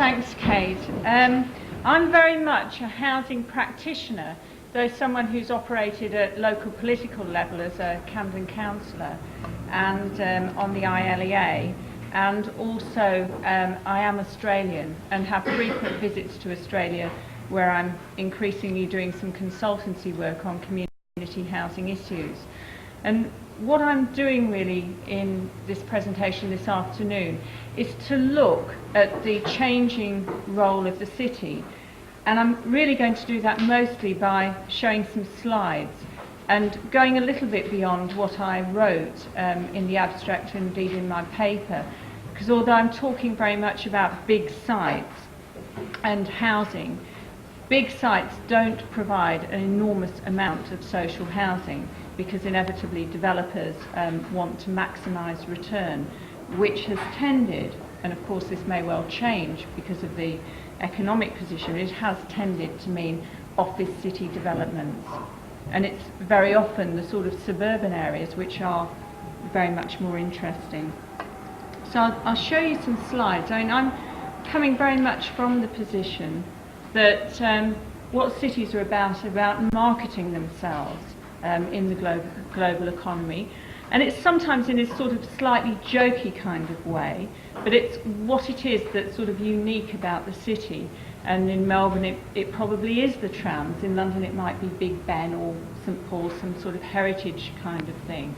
Thanks, Kate. I'm very much a housing practitioner, though someone who's operated at local political level as a Camden councillor and on the ILEA, and also I am Australian and have frequent visits to Australia where I'm increasingly doing some consultancy work on community housing issues. And what I'm doing really in this presentation this afternoon is to look at the changing role of the city, and I'm really going to do that mostly by showing some slides and going a little bit beyond what I wrote in the abstract and indeed in my paper, because although I'm talking very much about big sites and housing, big sites don't provide an enormous amount of social housing, because inevitably developers want to maximise return, which has tended, and of course this may well change because of the economic position, it has tended to mean office city developments. And it's very often the sort of suburban areas which are very much more interesting. So I'll show you some slides. I mean, I'm coming very much from the position that what cities are about marketing themselves in the global economy, and it's sometimes in this sort of slightly jokey kind of way, but it's what it is that's sort of unique about the city. And in Melbourne it probably is the trams, in London it might be Big Ben or St Paul's, some sort of heritage kind of thing.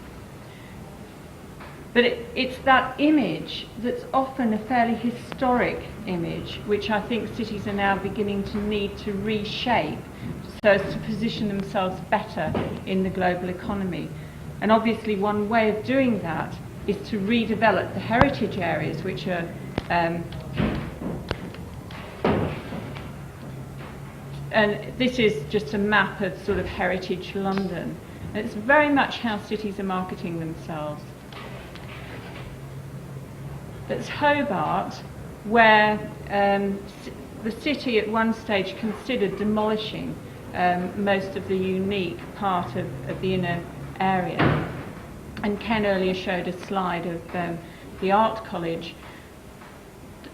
But it's that image that's often a fairly historic image, which I think cities are now beginning to need to reshape so as to position themselves better in the global economy. And obviously one way of doing that is to redevelop the heritage areas, which are and this is just a map of sort of heritage London. And it's very much how cities are marketing themselves. That's Hobart, where the city at one stage considered demolishing most of the unique part of the inner area. And Ken earlier showed a slide of the art college.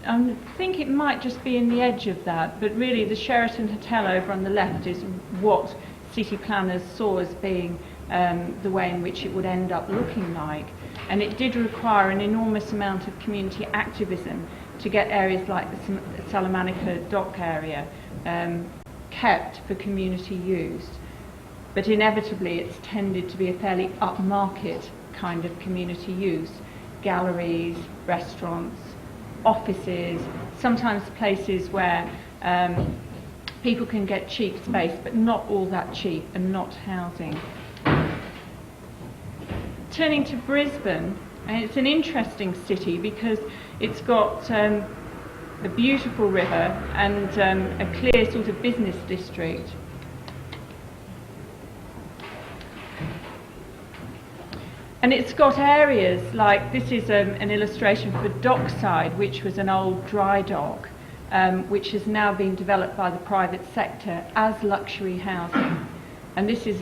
I think it might just be in the edge of that, but really the Sheraton Hotel over on the left is what city planners saw as being the way in which it would end up looking like. And it did require an enormous amount of community activism to get areas like the Salamanca dock area kept for community use. But inevitably it's tended to be a fairly upmarket kind of community use. Galleries, restaurants, offices, sometimes places where people can get cheap space, but not all that cheap, and not housing. Turning to Brisbane, and it's an interesting city because it's got a beautiful river and a clear sort of business district. And it's got areas like, this is an illustration for Dockside, which was an old dry dock, which has now been developed by the private sector as luxury housing. And this is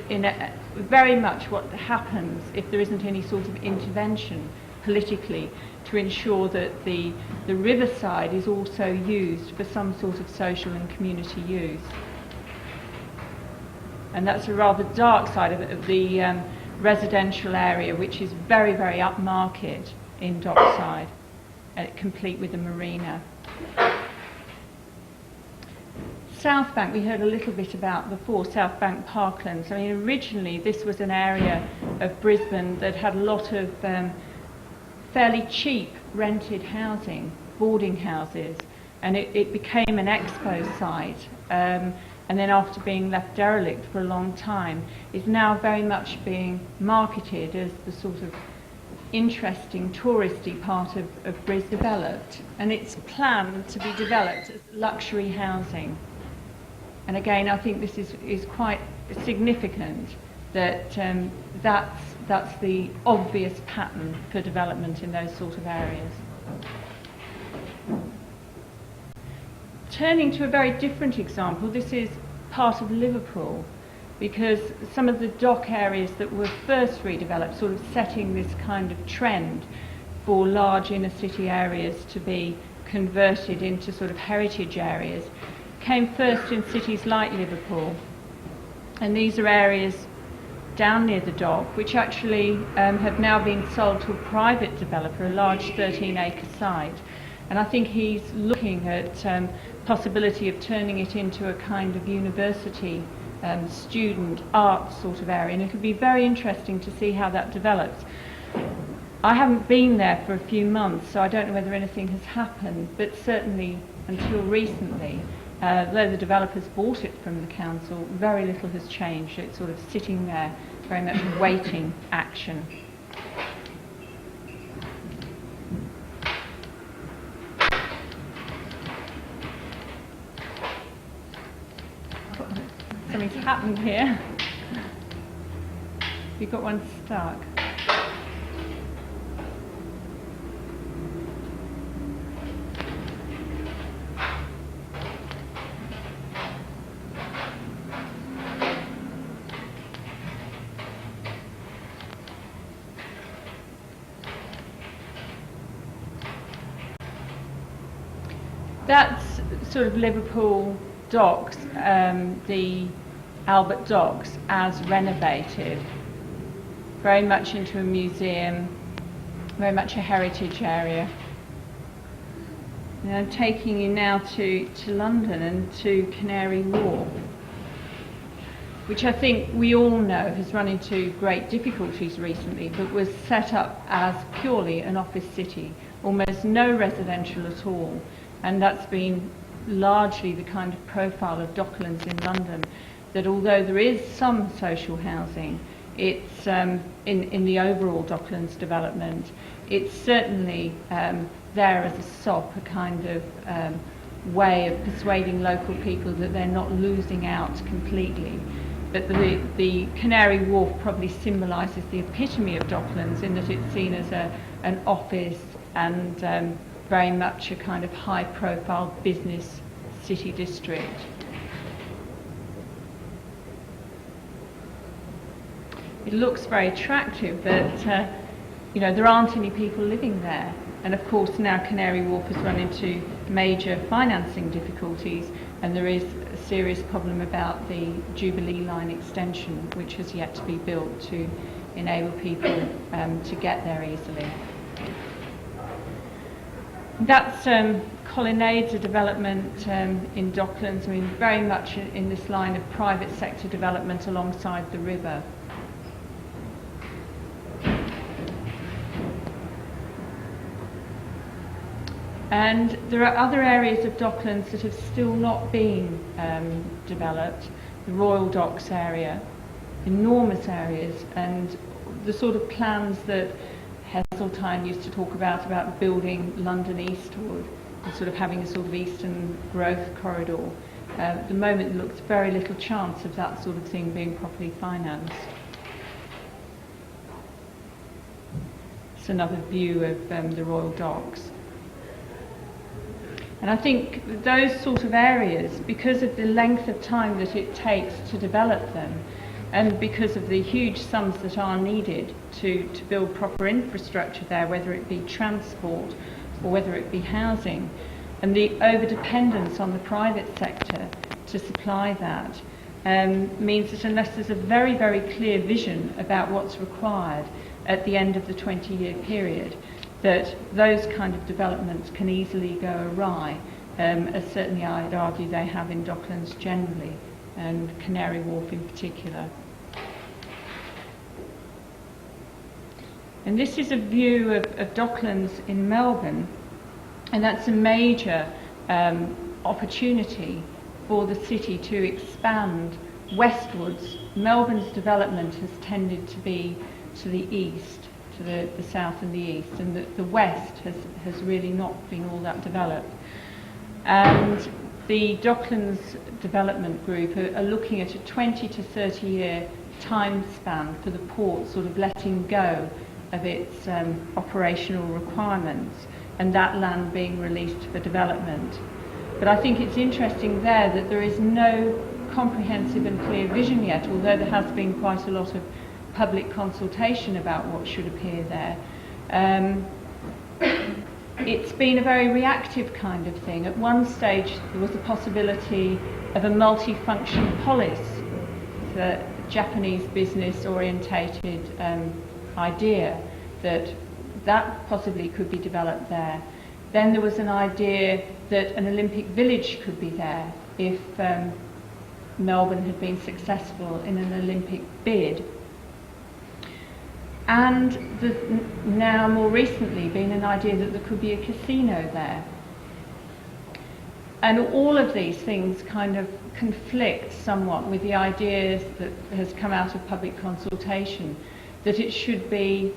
very much what happens if there isn't any sort of intervention politically to ensure that the riverside is also used for some sort of social and community use. And that's a rather dark side of the residential area, which is very, very upmarket in Dockside, complete with a marina. South Bank, we heard a little bit about before, South Bank Parklands. I mean, originally this was an area of Brisbane that had a lot of fairly cheap rented housing, boarding houses, and it became an expo site. And then after being left derelict for a long time, is now very much being marketed as the sort of interesting touristy part of Brisbane developed. And it's planned to be developed as luxury housing. And again, I think this is quite significant that that's the obvious pattern for development in those sort of areas. Turning to a very different example, this is part of Liverpool, because some of the dock areas that were first redeveloped, sort of setting this kind of trend for large inner city areas to be converted into sort of heritage areas came first in cities like Liverpool. And these are areas down near the dock, which actually have now been sold to a private developer, a large 13-acre site. And I think he's looking at possibility of turning it into a kind of university student art sort of area. And it'll be very interesting to see how that develops. I haven't been there for a few months, so I don't know whether anything has happened, but certainly until recently, though the developers bought it from the council, very little has changed. It's sort of sitting there, very much waiting action. Something's happened here. You've got one stuck. That's sort of Liverpool docks, the Albert Docks, as renovated, very much into a museum, very much a heritage area. And I'm taking you now to London and to Canary Wharf, which I think we all know has run into great difficulties recently, but was set up as purely an office city, almost no residential at all. And that's been largely the kind of profile of Docklands in London, that although there is some social housing, it's in the overall Docklands development, it's certainly there as a sop, a kind of way of persuading local people that they're not losing out completely. But the Canary Wharf probably symbolises the epitome of Docklands in that it's seen as an office and very much a kind of high-profile business city district. It looks very attractive, but there aren't any people living there. And of course now Canary Wharf has run into major financing difficulties, and there is a serious problem about the Jubilee line extension, which has yet to be built to enable people to get there easily. That's Colonnades, a development in Docklands, I mean, very much in this line of private sector development alongside the river. And there are other areas of Docklands that have still not been developed. The Royal Docks area, enormous areas, and the sort of plans that Heseltine used to talk about building London eastward and sort of having a sort of eastern growth corridor. At the moment there looks very little chance of that sort of thing being properly financed. It's another view of the Royal Docks. And I think those sort of areas, because of the length of time that it takes to develop them, and because of the huge sums that are needed to build proper infrastructure there, whether it be transport or whether it be housing, and the over-dependence on the private sector to supply that, means that unless there's a very, very clear vision about what's required at the end of the 20-year period, that those kind of developments can easily go awry, as certainly I'd argue they have in Docklands generally, and Canary Wharf in particular. And this is a view of Docklands in Melbourne, and that's a major opportunity for the city to expand westwards. Melbourne's development has tended to be to the east, to the south and the east, and the west has really not been all that developed. And the Docklands Development Group are looking at a 20 to 30 year time span for the port sort of letting go of its operational requirements and that land being released for development. But I think it's interesting there that there is no comprehensive and clear vision yet, although there has been quite a lot of public consultation about what should appear there. it's been a very reactive kind of thing. At one stage there was a possibility of a multifunction polis, the Japanese business orientated idea that possibly could be developed there. Then there was an idea that an Olympic village could be there if Melbourne had been successful in an Olympic bid. And now more recently been an idea that there could be a casino there. And all of these things kind of conflict somewhat with the ideas that has come out of public consultation, that it should be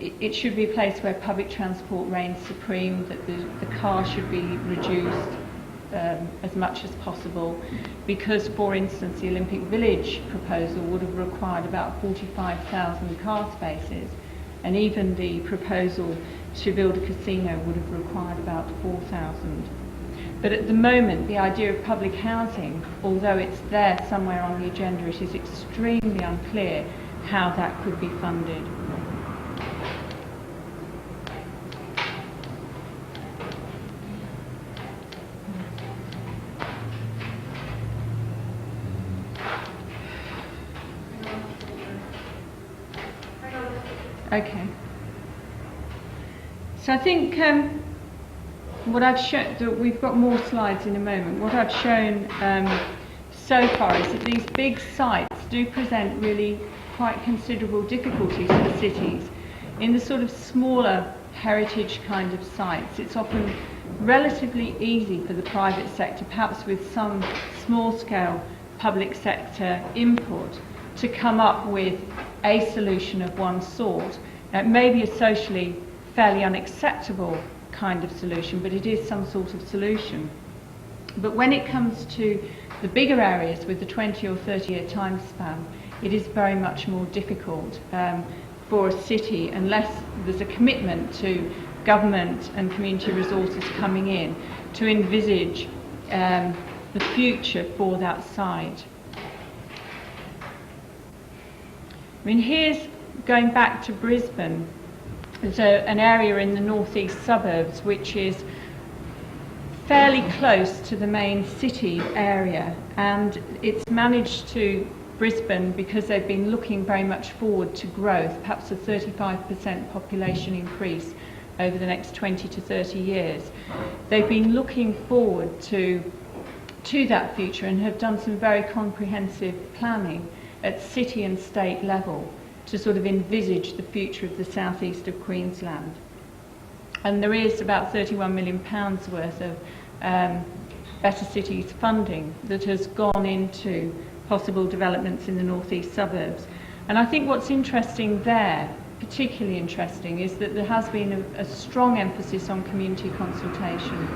a place where public transport reigns supreme, that the car should be reduced as much as possible, because, for instance, the Olympic Village proposal would have required about 45,000 car spaces, and even the proposal to build a casino would have required about 4,000. But at the moment, the idea of public housing, although it's there somewhere on the agenda, it is extremely unclear how that could be funded. Okay. So I think what I've shown, we've got more slides in a moment. What I've shown so far is that these big sites do present really quite considerable difficulties for the cities. In the sort of smaller heritage kind of sites, it's often relatively easy for the private sector, perhaps with some small-scale public sector input, to come up with a solution of one sort. Now, it may be a socially fairly unacceptable kind of solution, but it is some sort of solution. But when it comes to the bigger areas with the 20 or 30-year time span, it is very much more difficult for a city, unless there's a commitment to government and community resources coming in, to envisage the future for that site. I mean, here's going back to Brisbane. There's an area in the northeast suburbs which is fairly close to the main city area, and it's managed to Brisbane because they've been looking very much forward to growth, perhaps a 35% population increase over the next 20 to 30 years. They've been looking forward to that future and have done some very comprehensive planning at city and state level to sort of envisage the future of the southeast of Queensland. And there is about £31 million worth of Better Cities funding that has gone into possible developments in the northeast suburbs. And I think what's interesting there, particularly interesting, is that there has been a strong emphasis on community consultation,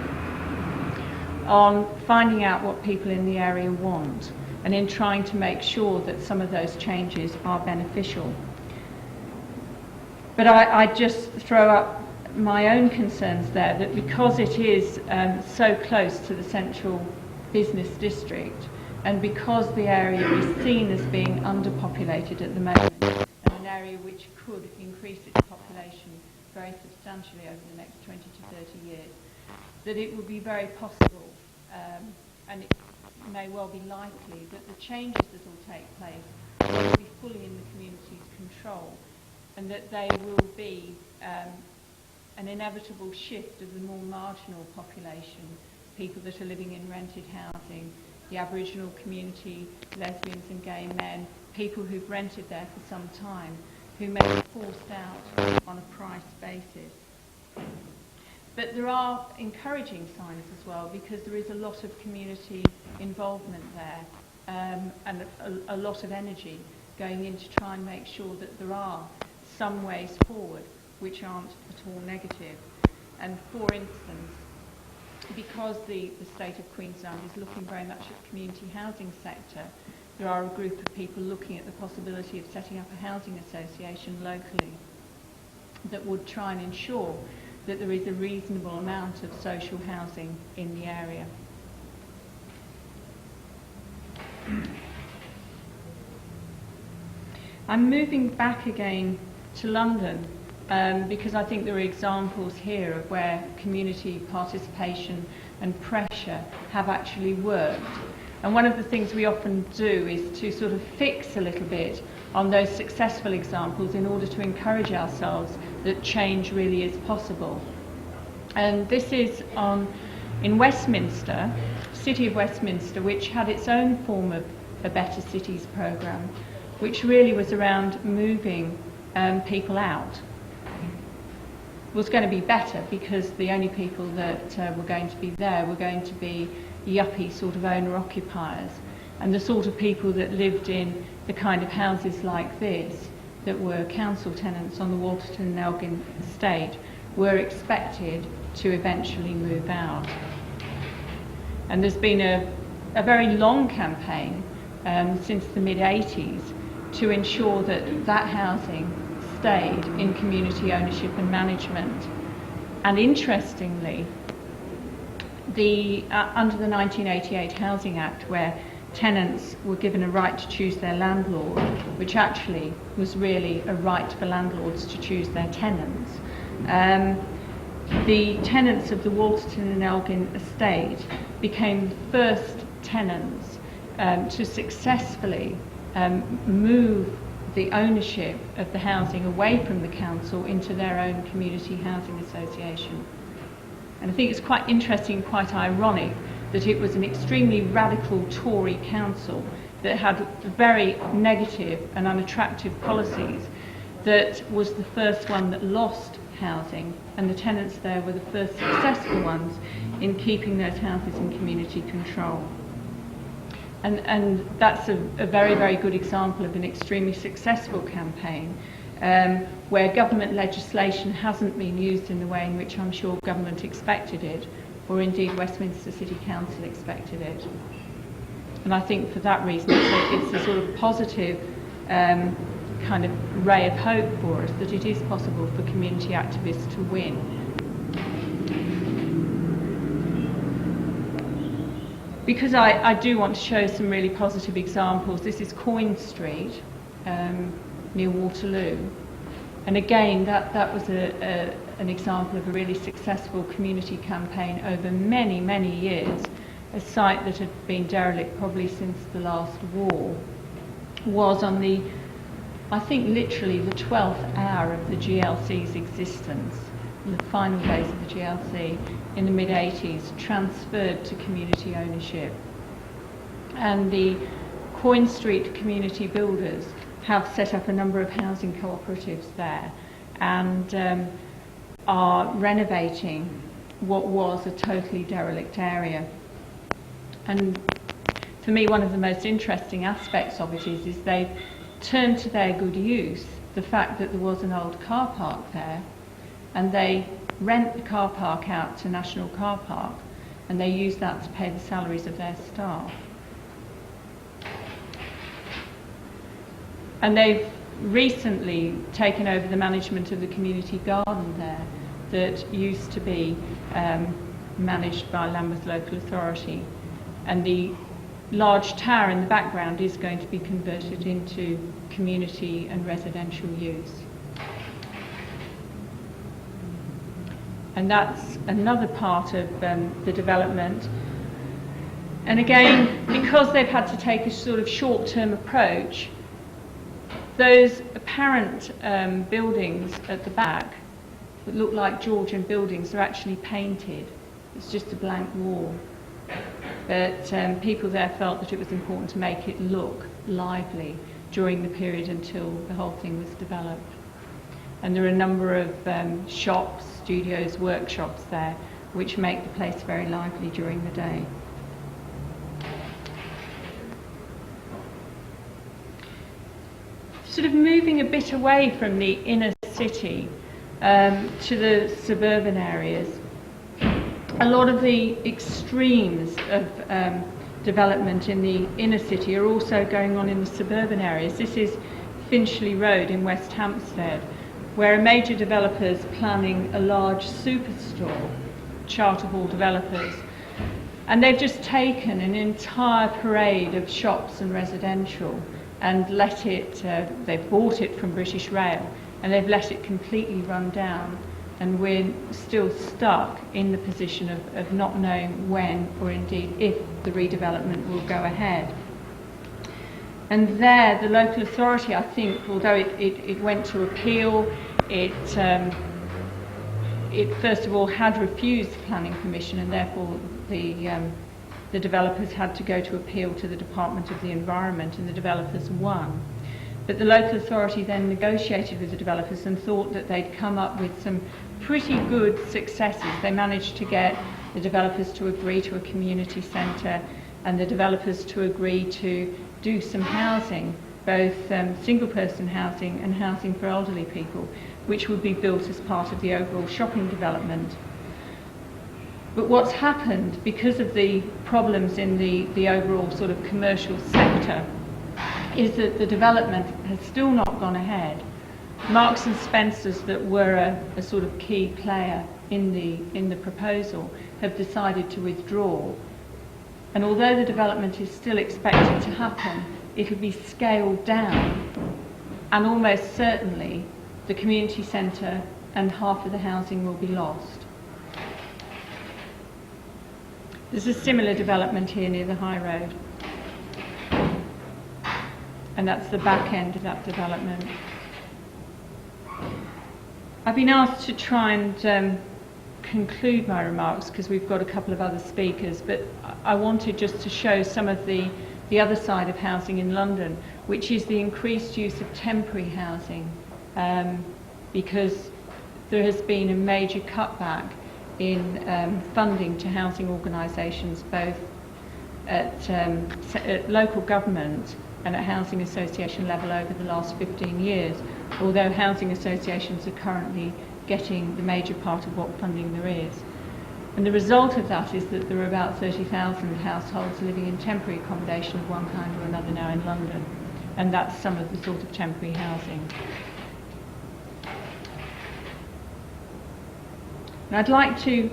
on finding out what people in the area want, and in trying to make sure that some of those changes are beneficial. But I just throw up my own concerns there, that because it is so close to the central business district, and because the area is seen as being underpopulated at the moment, and an area which could increase its population very substantially over the next 20 to 30 years, that it would be very possible, and it may well be likely, that the changes that will take place will be fully in the community's control, and that they will be an inevitable shift of the more marginal population, people that are living in rented housing, the Aboriginal community, lesbians and gay men, people who've rented there for some time, who may be forced out on a price basis. But there are encouraging signs as well, because there is a lot of community involvement there, and a lot of energy going in to try and make sure that there are some ways forward which aren't at all negative. And for instance, because the state of Queensland is looking very much at the community housing sector, there are a group of people looking at the possibility of setting up a housing association locally that would try and ensure that there is a reasonable amount of social housing in the area. I'm moving back again to London because I think there are examples here of where community participation and pressure have actually worked. And one of the things we often do is to sort of fix a little bit on those successful examples in order to encourage ourselves that change really is possible. And this is in Westminster, City of Westminster, which had its own form of a Better Cities programme, which really was around moving people out. It was going to be better because the only people that were going to be there were going to be yuppie sort of owner-occupiers, and the sort of people that lived in the kind of houses like this that were council tenants on the Walterton and Elgin estate were expected to eventually move out. And there's been a very long campaign since the mid-80s to ensure that that housing stayed in community ownership and management. And interestingly, under the 1988 Housing Act, where tenants were given a right to choose their landlord, which actually was really a right for landlords to choose their tenants, the tenants of the Walterton and Elgin estate became the first tenants to successfully move the ownership of the housing away from the council into their own community housing association. And I think it's quite interesting, quite ironic, that it was an extremely radical Tory council that had very negative and unattractive policies that was the first one that lost housing, and the tenants there were the first successful ones in keeping those houses in community control. And that's a very, very good example of an extremely successful campaign where government legislation hasn't been used in the way in which I'm sure government expected it, or indeed Westminster City Council expected it. And I think for that reason it's a sort of positive kind of ray of hope for us that it is possible for community activists to win. Because I do want to show some really positive examples. This is Coin Street near Waterloo. And again, that was an example of a really successful community campaign over many, many years. A site that had been derelict probably since the last war was on the, I think literally the 12th hour of the GLC's existence, in the final days of the GLC in the mid-80s, transferred to community ownership. And the Coin Street community builders have set up a number of housing cooperatives there and are renovating what was a totally derelict area. And for me, one of the most interesting aspects of it is they've turned to their good use the fact that there was an old car park there, and they rent the car park out to National Car Park, and they use that to pay the salaries of their staff. And they've recently taken over the management of the community garden there that used to be managed by Lambeth Local Authority. And the large tower in the background is going to be converted into community and residential use. And that's another part of the development. And again, because they've had to take a sort of short-term approach, those apparent buildings at the back that look like Georgian buildings are actually painted. It's just a blank wall. But people there felt that it was important to make it look lively during the period until the whole thing was developed. And there are a number of shops, studios, workshops there, which make the place very lively during the day. Sort of moving a bit away from the inner city to the suburban areas, a lot of the extremes of development in the inner city are also going on in the suburban areas. This is Finchley Road in West Hampstead, where a major developer is planning a large superstore, Charter Hall developers, and they've just taken an entire parade of shops and residential and let it, they've bought it from British Rail and they've let it completely run down, and we're still stuck in the position of not knowing when, or indeed if, the redevelopment will go ahead. And there, the local authority, I think, although it went to appeal, it first of all had refused planning permission, and therefore the developers had to go to appeal to the Department of the Environment, and the developers won. But the local authority then negotiated with the developers and thought that they'd come up with some pretty good successes. They managed to get the developers to agree to a community centre, and the developers to agree to do some housing, both single-person housing and housing for elderly people, which would be built as part of the overall shopping development. But what's happened, because of the problems in the overall sort of commercial sector, is that the development has still not gone ahead. Marks and Spencers, that were a sort of key player in the proposal, have decided to withdraw. And although the development is still expected to happen, it will be scaled down, and almost certainly the community centre and half of the housing will be lost. There's a similar development here near the High Road, and that's the back end of that development. I've been asked to try and conclude my remarks because we've got a couple of other speakers, but I wanted just to show some of the other side of housing in London, which is the increased use of temporary housing, because there has been a major cutback in funding to housing organisations, both at local government and at housing association level over the last 15 years, although housing associations are currently getting the major part of what funding there is. And the result of that is that there are about 30,000 households living in temporary accommodation of one kind or another now in London, and that's some of the sort of temporary housing. And I'd like to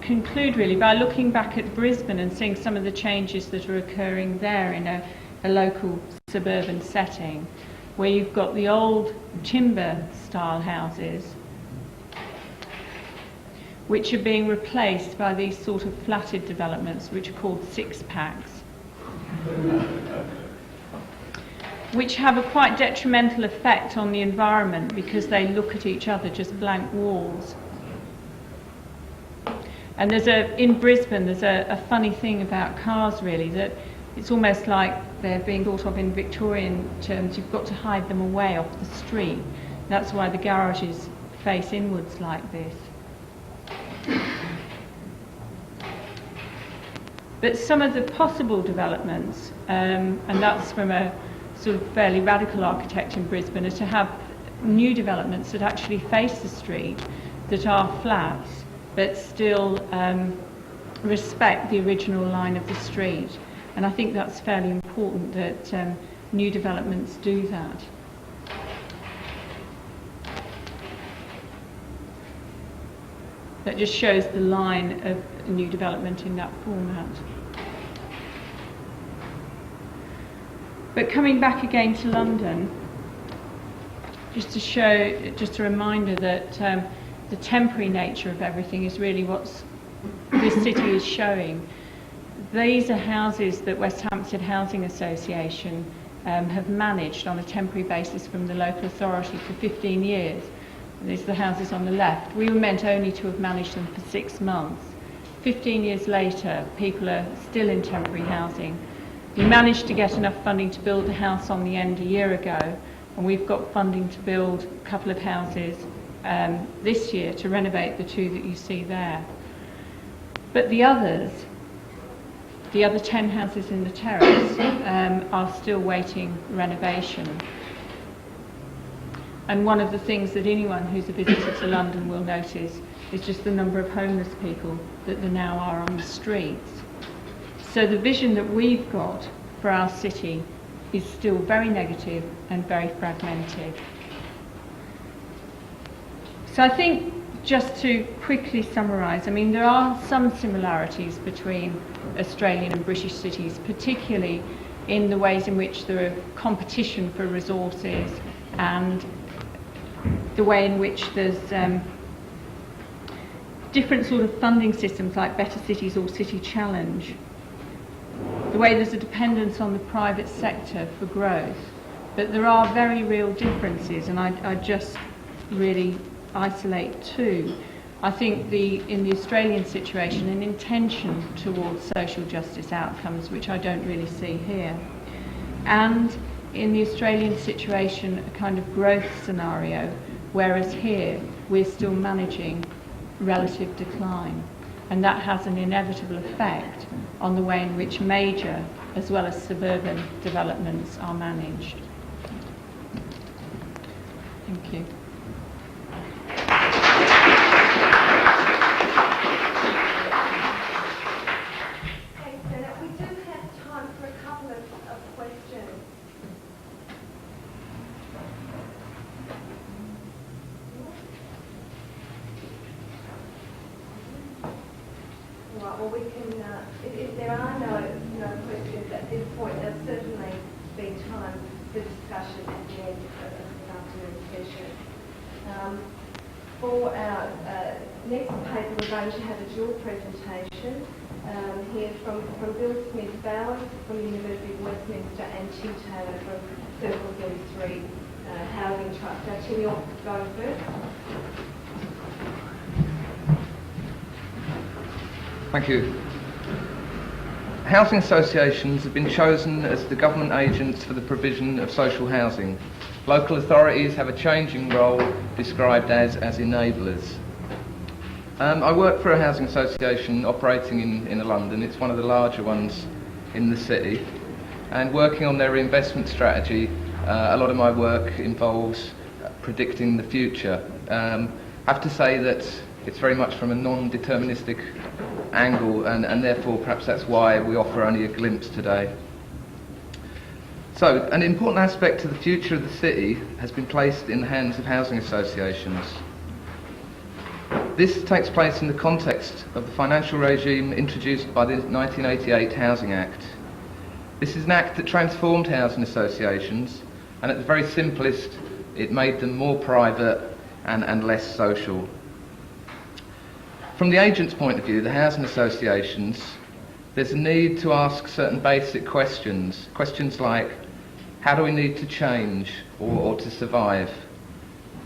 conclude really by looking back at Brisbane and seeing some of the changes that are occurring there in a local suburban setting, where you've got the old timber style houses which are being replaced by these sort of flatted developments which are called six-packs, which have a quite detrimental effect on the environment because they look at each other, just blank walls. And in Brisbane there's a funny thing about cars really, that it's almost like they're being thought of in Victorian terms. You've got to hide them away off the street. That's why the garages face inwards like this. But some of the possible developments, and that's from a sort of fairly radical architect in Brisbane, are to have new developments that actually face the street, that are flats, but still respect the original line of the street. And I think that's fairly important that new developments do that. That just shows the line of new development in that format. But coming back again to London, just a reminder that the temporary nature of everything is really what this city is showing. These are houses that West Hampstead Housing Association have managed on a temporary basis from the local authority for 15 years. And these are the houses on the left. We were meant only to have managed them for 6 months. 15 years later, people are still in temporary housing. We managed to get enough funding to build a house on the end a year ago, and we've got funding to build a couple of houses this year to renovate the two that you see there. But the other 10 houses in the terrace are still waiting renovation. And one of the things that anyone who's a visitor to London will notice is just the number of homeless people that there now are on the streets. So the vision that we've got for our city is still very negative and very fragmented. So I think, just to quickly summarise, I mean, there are some similarities between Australian and British cities, particularly in the ways in which there are competition for resources and the way in which there's different sort of funding systems like Better Cities or City Challenge, the way there's a dependence on the private sector for growth. But there are very real differences, and I just really isolate two. I think in the Australian situation, an intention towards social justice outcomes, which I don't really see here. And in the Australian situation, a kind of growth scenario, whereas here we're still managing relative decline. And that has an inevitable effect on the way in which major as well as suburban developments are managed. Thank you. Thanks, Bernard. We do have time for a couple of questions. Right, well, we can, if there are no questions at this point, there'll certainly be time for discussion at the end of this afternoon session. For our next paper, we're going to have a dual presentation here from Bill Smith-Bowers from the University of Westminster and Tim Taylor from Circle 33 Housing Trust. Now, Tim, you're going first. Thank you. Housing associations have been chosen as the government agents for the provision of social housing. Local authorities have a changing role described as enablers. I work for a housing association operating in London. It's one of the larger ones in the city. And working on their reinvestment strategy, a lot of my work involves predicting the future. I have to say that it's very much from a non-deterministic angle, and therefore perhaps that's why we offer only a glimpse today. So, an important aspect to the future of the city has been placed in the hands of housing associations. This takes place in the context of the financial regime introduced by the 1988 Housing Act. This is an act that transformed housing associations, and at the very simplest, it made them more private and less social. From the agent's point of view, the housing associations, there's a need to ask certain basic questions. Questions like, how do we need to change or to survive?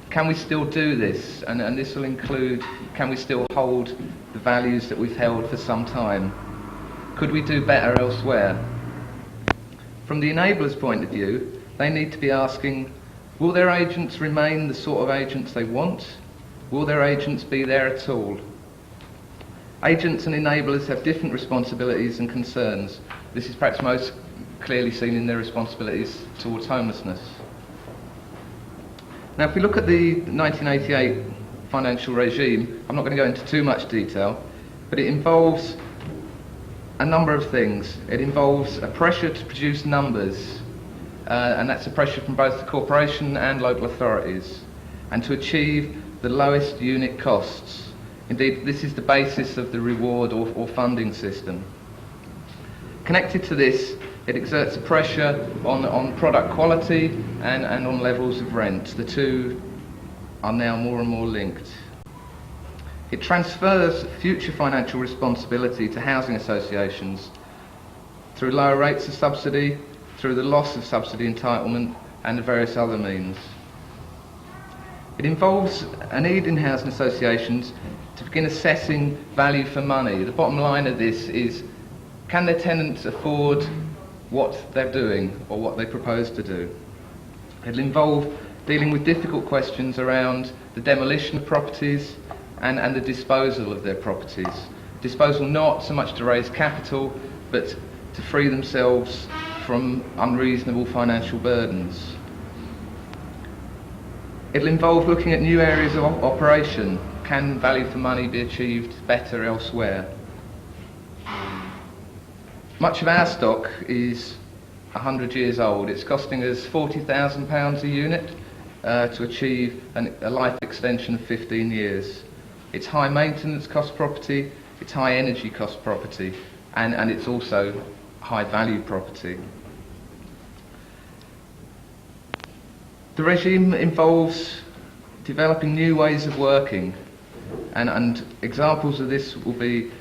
Can we still do this? And this will include, can we still hold the values that we've held for some time? Could we do better elsewhere? From the enablers' point of view, they need to be asking, will their agents remain the sort of agents they want? Will their agents be there at all? Agents and enablers have different responsibilities and concerns. This is perhaps most clearly seen in their responsibilities towards homelessness. Now, if we look at the 1988 financial regime, I'm not going to go into too much detail, but it involves a number of things. It involves a pressure to produce numbers, and that's a pressure from both the corporation and local authorities, and to achieve the lowest unit costs. Indeed, this is the basis of the reward or funding system. Connected to this, it exerts a pressure on product quality and on levels of rent. The two are now more and more linked. It transfers future financial responsibility to housing associations through lower rates of subsidy, through the loss of subsidy entitlement, and various other means. It involves a need in housing associations to begin assessing value for money. The bottom line of this is, can their tenants afford what they're doing or what they propose to do? It'll involve dealing with difficult questions around the demolition of properties and the disposal of their properties. Disposal not so much to raise capital, but to free themselves from unreasonable financial burdens. It'll involve looking at new areas of operation. Can value for money be achieved better elsewhere? Much of our stock is 100 years old. It's costing us £40,000 a unit to achieve a life extension of 15 years. It's high maintenance cost property, it's high energy cost property, and it's also high value property. The regime involves developing new ways of working, and examples of this will be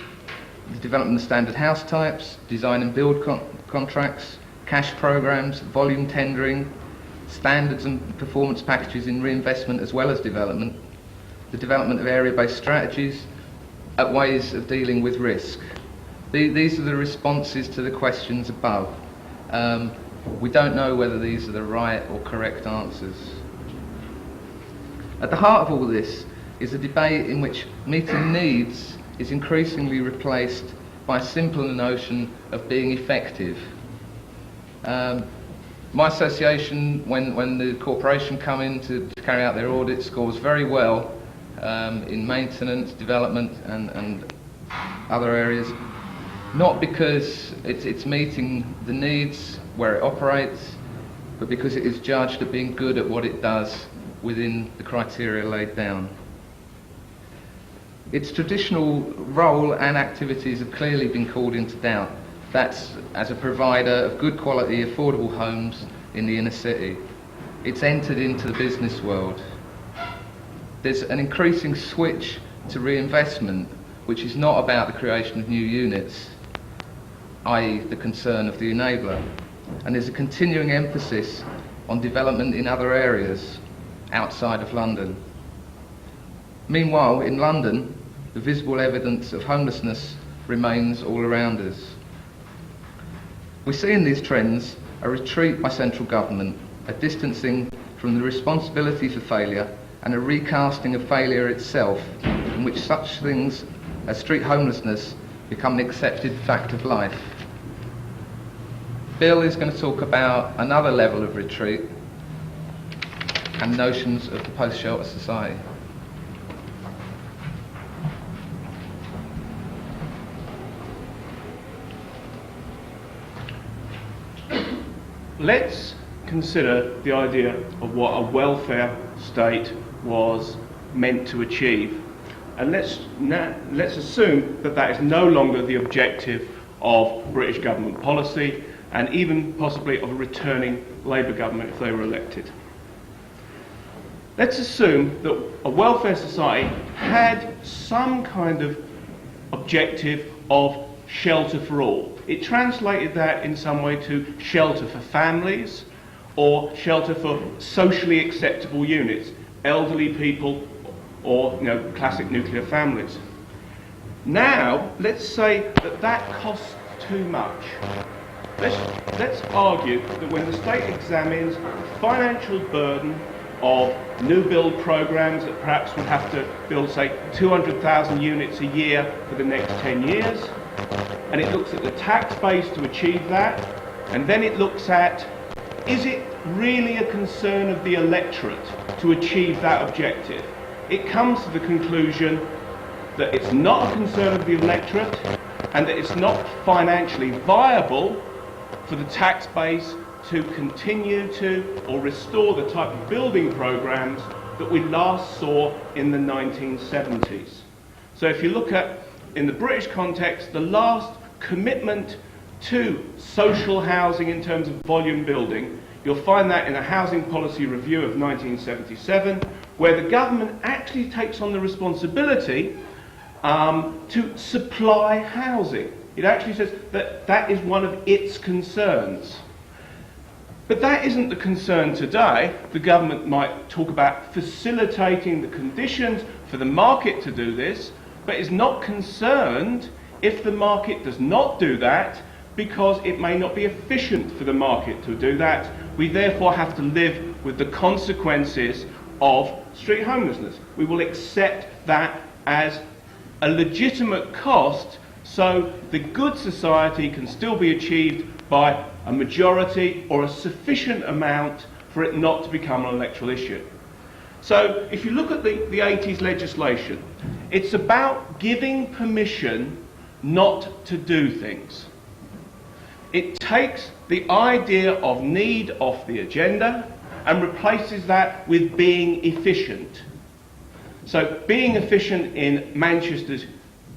the development of standard house types, design and build contracts, cash programs, volume tendering, standards and performance packages in reinvestment as well as development, the development of area-based strategies, ways of dealing with risk. These are the responses to the questions above. We don't know whether these are the right or correct answers. At the heart of all this is a debate in which meeting needs is increasingly replaced by a simpler notion of being effective. My association, when the corporation come in to carry out their audit, scores very well in maintenance, development and other areas, not because it's meeting the needs where it operates, but because it is judged at being good at what it does within the criteria laid down. Its traditional role and activities have clearly been called into doubt. That's as a provider of good quality, affordable homes in the inner city. It's entered into the business world. There's an increasing switch to reinvestment, which is not about the creation of new units, i.e. the concern of the enabler. And there's a continuing emphasis on development in other areas outside of London. Meanwhile, in London, the visible evidence of homelessness remains all around us. We see in these trends a retreat by central government, a distancing from the responsibility for failure, and a recasting of failure itself, in which such things as street homelessness become an accepted fact of life. Bill is going to talk about another level of retreat and notions of the post-shelter society. Let's consider the idea of what a welfare state was meant to achieve, and let's assume that that is no longer the objective of British government policy, and even possibly of a returning Labour government if they were elected. Let's assume that a welfare society had some kind of objective of shelter for all. It translated that in some way to shelter for families or shelter for socially acceptable units, elderly people or classic nuclear families. Now, let's say that that costs too much. Let's argue that when the state examines the financial burden of new build programs that perhaps would have to build, say, 200,000 units a year for the next 10 years, and it looks at the tax base to achieve that, and then it looks at, is it really a concern of the electorate to achieve that objective? It comes to the conclusion that it's not a concern of the electorate and that it's not financially viable for the tax base to continue to or restore the type of building programs that we last saw in the 1970s. So if you look at, in the British context, the last commitment to social housing in terms of volume building, you'll find that in a housing policy review of 1977, where the government actually takes on the responsibility to supply housing. It actually says that that is one of its concerns. But that isn't the concern today. The government might talk about facilitating the conditions for the market to do this, but is not concerned if the market does not do that, because it may not be efficient for the market to do that. We therefore have to live with the consequences of street homelessness. We will accept that as a legitimate cost, so the good society can still be achieved by a majority or a sufficient amount for it not to become an electoral issue. So if you look at the 80s legislation, it's about giving permission not to do things. It takes the idea of need off the agenda and replaces that with being efficient. So being efficient in Manchester's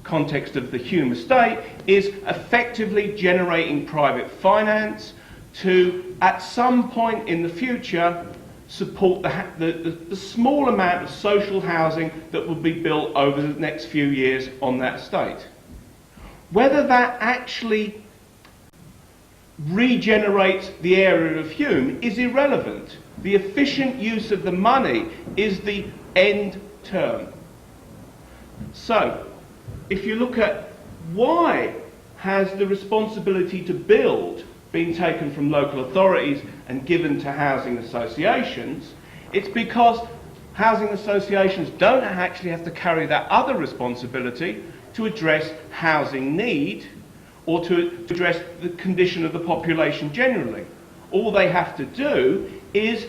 context of the Hume estate is effectively generating private finance to, at some point in the future, support the small amount of social housing that will be built over the next few years on that estate. Whether that actually regenerates the area of Hume is irrelevant. The efficient use of the money is the end term. So, if you look at why has the responsibility to build been taken from local authorities and given to housing associations, it's because housing associations don't actually have to carry that other responsibility to address housing need or to address the condition of the population generally. All they have to do is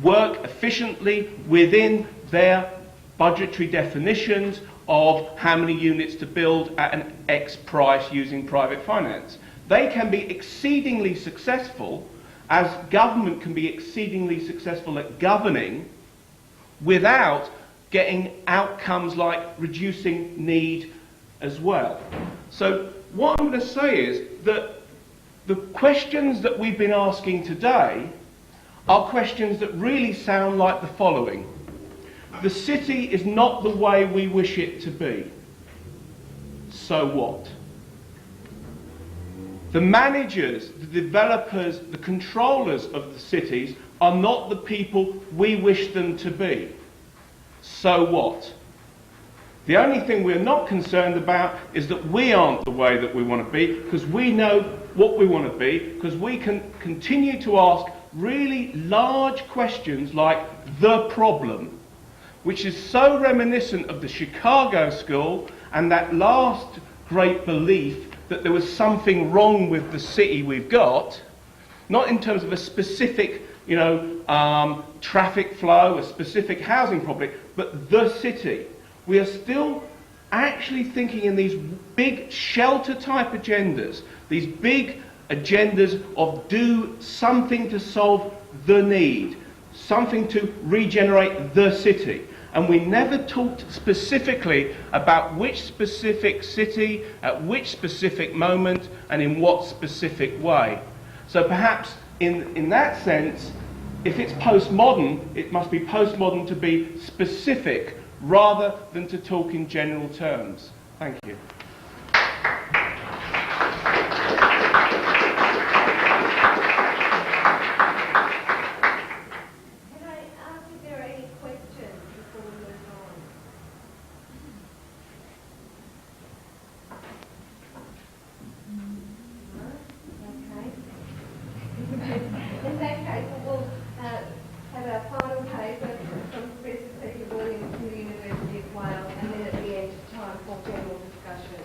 work efficiently within their budgetary definitions of how many units to build at an X price using private finance. They can be exceedingly successful, as government can be exceedingly successful at governing, without getting outcomes like reducing need as well. So what I'm going to say is that the questions that we've been asking today are questions that really sound like the following. The city is not the way we wish it to be. So what? The managers, the developers, the controllers of the cities are not the people we wish them to be. So what? The only thing we're not concerned about is that we aren't the way that we want to be, because we know what we want to be, because we can continue to ask really large questions like the problem, which is so reminiscent of the Chicago school and that last great belief that there was something wrong with the city we've got, not in terms of a specific, traffic flow, a specific housing problem, but the city. We are still actually thinking in these big shelter type agendas, these big agendas of do something to solve the need, something to regenerate the city. And we never talked specifically about which specific city, at which specific moment, and in what specific way. So perhaps in that sense, if it's postmodern, it must be postmodern to be specific rather than to talk in general terms. Thank you. In that case, we'll have our final paper from Professor Peter Williams from the University of Wales, and then at the end, time for general discussion.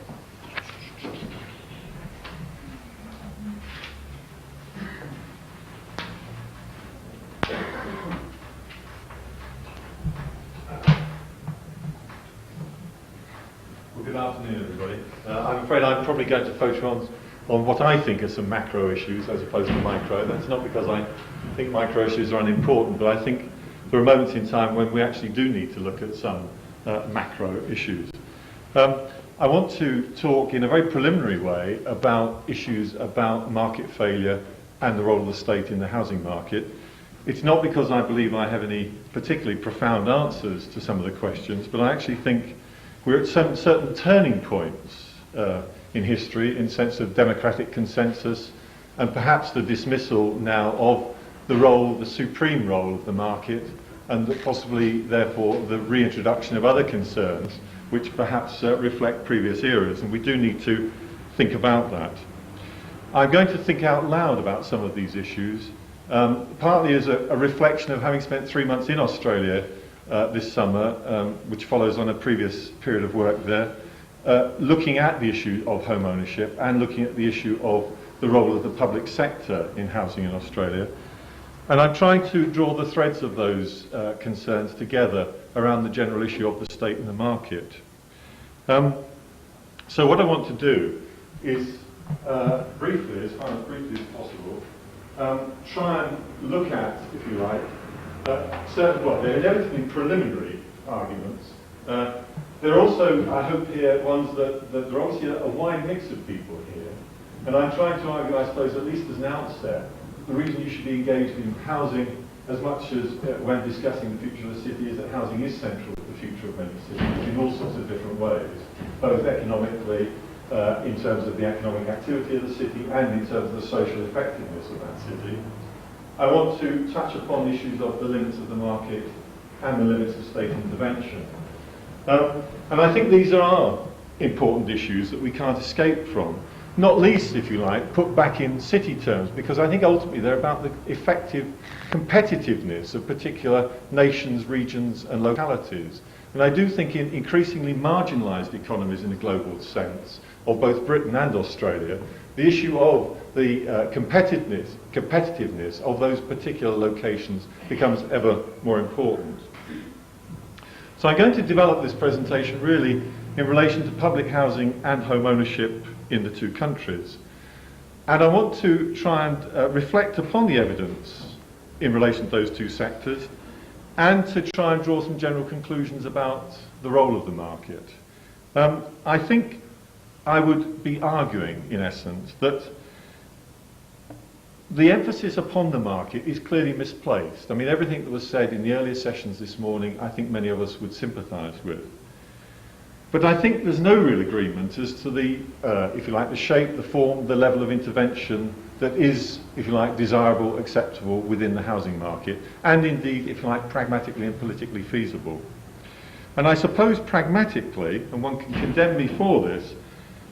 Well, good afternoon, everybody. I'm afraid I'm probably going to focus on what I think are some macro issues as opposed to micro. That's not because I think micro issues are unimportant, but I think there are moments in time when we actually do need to look at some macro issues. I want to talk in a very preliminary way about issues about market failure and the role of the state in the housing market. It's not because I believe I have any particularly profound answers to some of the questions, but I actually think we're at some certain turning points in history in sense of democratic consensus and perhaps the dismissal now of the role, the supreme role of the market, and possibly therefore the reintroduction of other concerns which perhaps reflect previous eras, and we do need to think about that. I'm going to think out loud about some of these issues, partly as a reflection of having spent 3 months in Australia this summer, which follows on a previous period of work there, looking at the issue of home ownership and looking at the issue of the role of the public sector in housing in Australia. And I'm trying to draw the threads of those concerns together around the general issue of the state and the market. So what I want to do is briefly, as far as briefly as possible, try and look at, if you like, certain, well, they're inevitably preliminary arguments. There are also, I hope here, ones that there are obviously a wide mix of people here. And I'm trying to argue, I suppose, at least as an outset, the reason you should be engaged in housing as much as when discussing the future of the city, is that housing is central to the future of many cities in all sorts of different ways, both economically, in terms of the economic activity of the city, and in terms of the social effectiveness of that city. I want to touch upon issues of the limits of the market and the limits of state intervention. And I think these are important issues that we can't escape from, not least, if you like, put back in city terms, because I think ultimately they're about the effective competitiveness of particular nations, regions and localities. And I do think in increasingly marginalised economies in a global sense, of both Britain and Australia, the issue of the competitiveness of those particular locations becomes ever more important. So I'm going to develop this presentation really in relation to public housing and home ownership in the two countries. And I want to try and reflect upon the evidence in relation to those two sectors, and to try and draw some general conclusions about the role of the market. I think I would be arguing, in essence, that the emphasis upon the market is clearly misplaced. I mean, everything that was said in the earlier sessions this morning, I think many of us would sympathise with. But I think there's no real agreement as to the, if you like, the shape, the form, the level of intervention that is, if you like, desirable, acceptable within the housing market, and indeed, if you like, pragmatically and politically feasible. And I suppose pragmatically, and one can condemn me for this,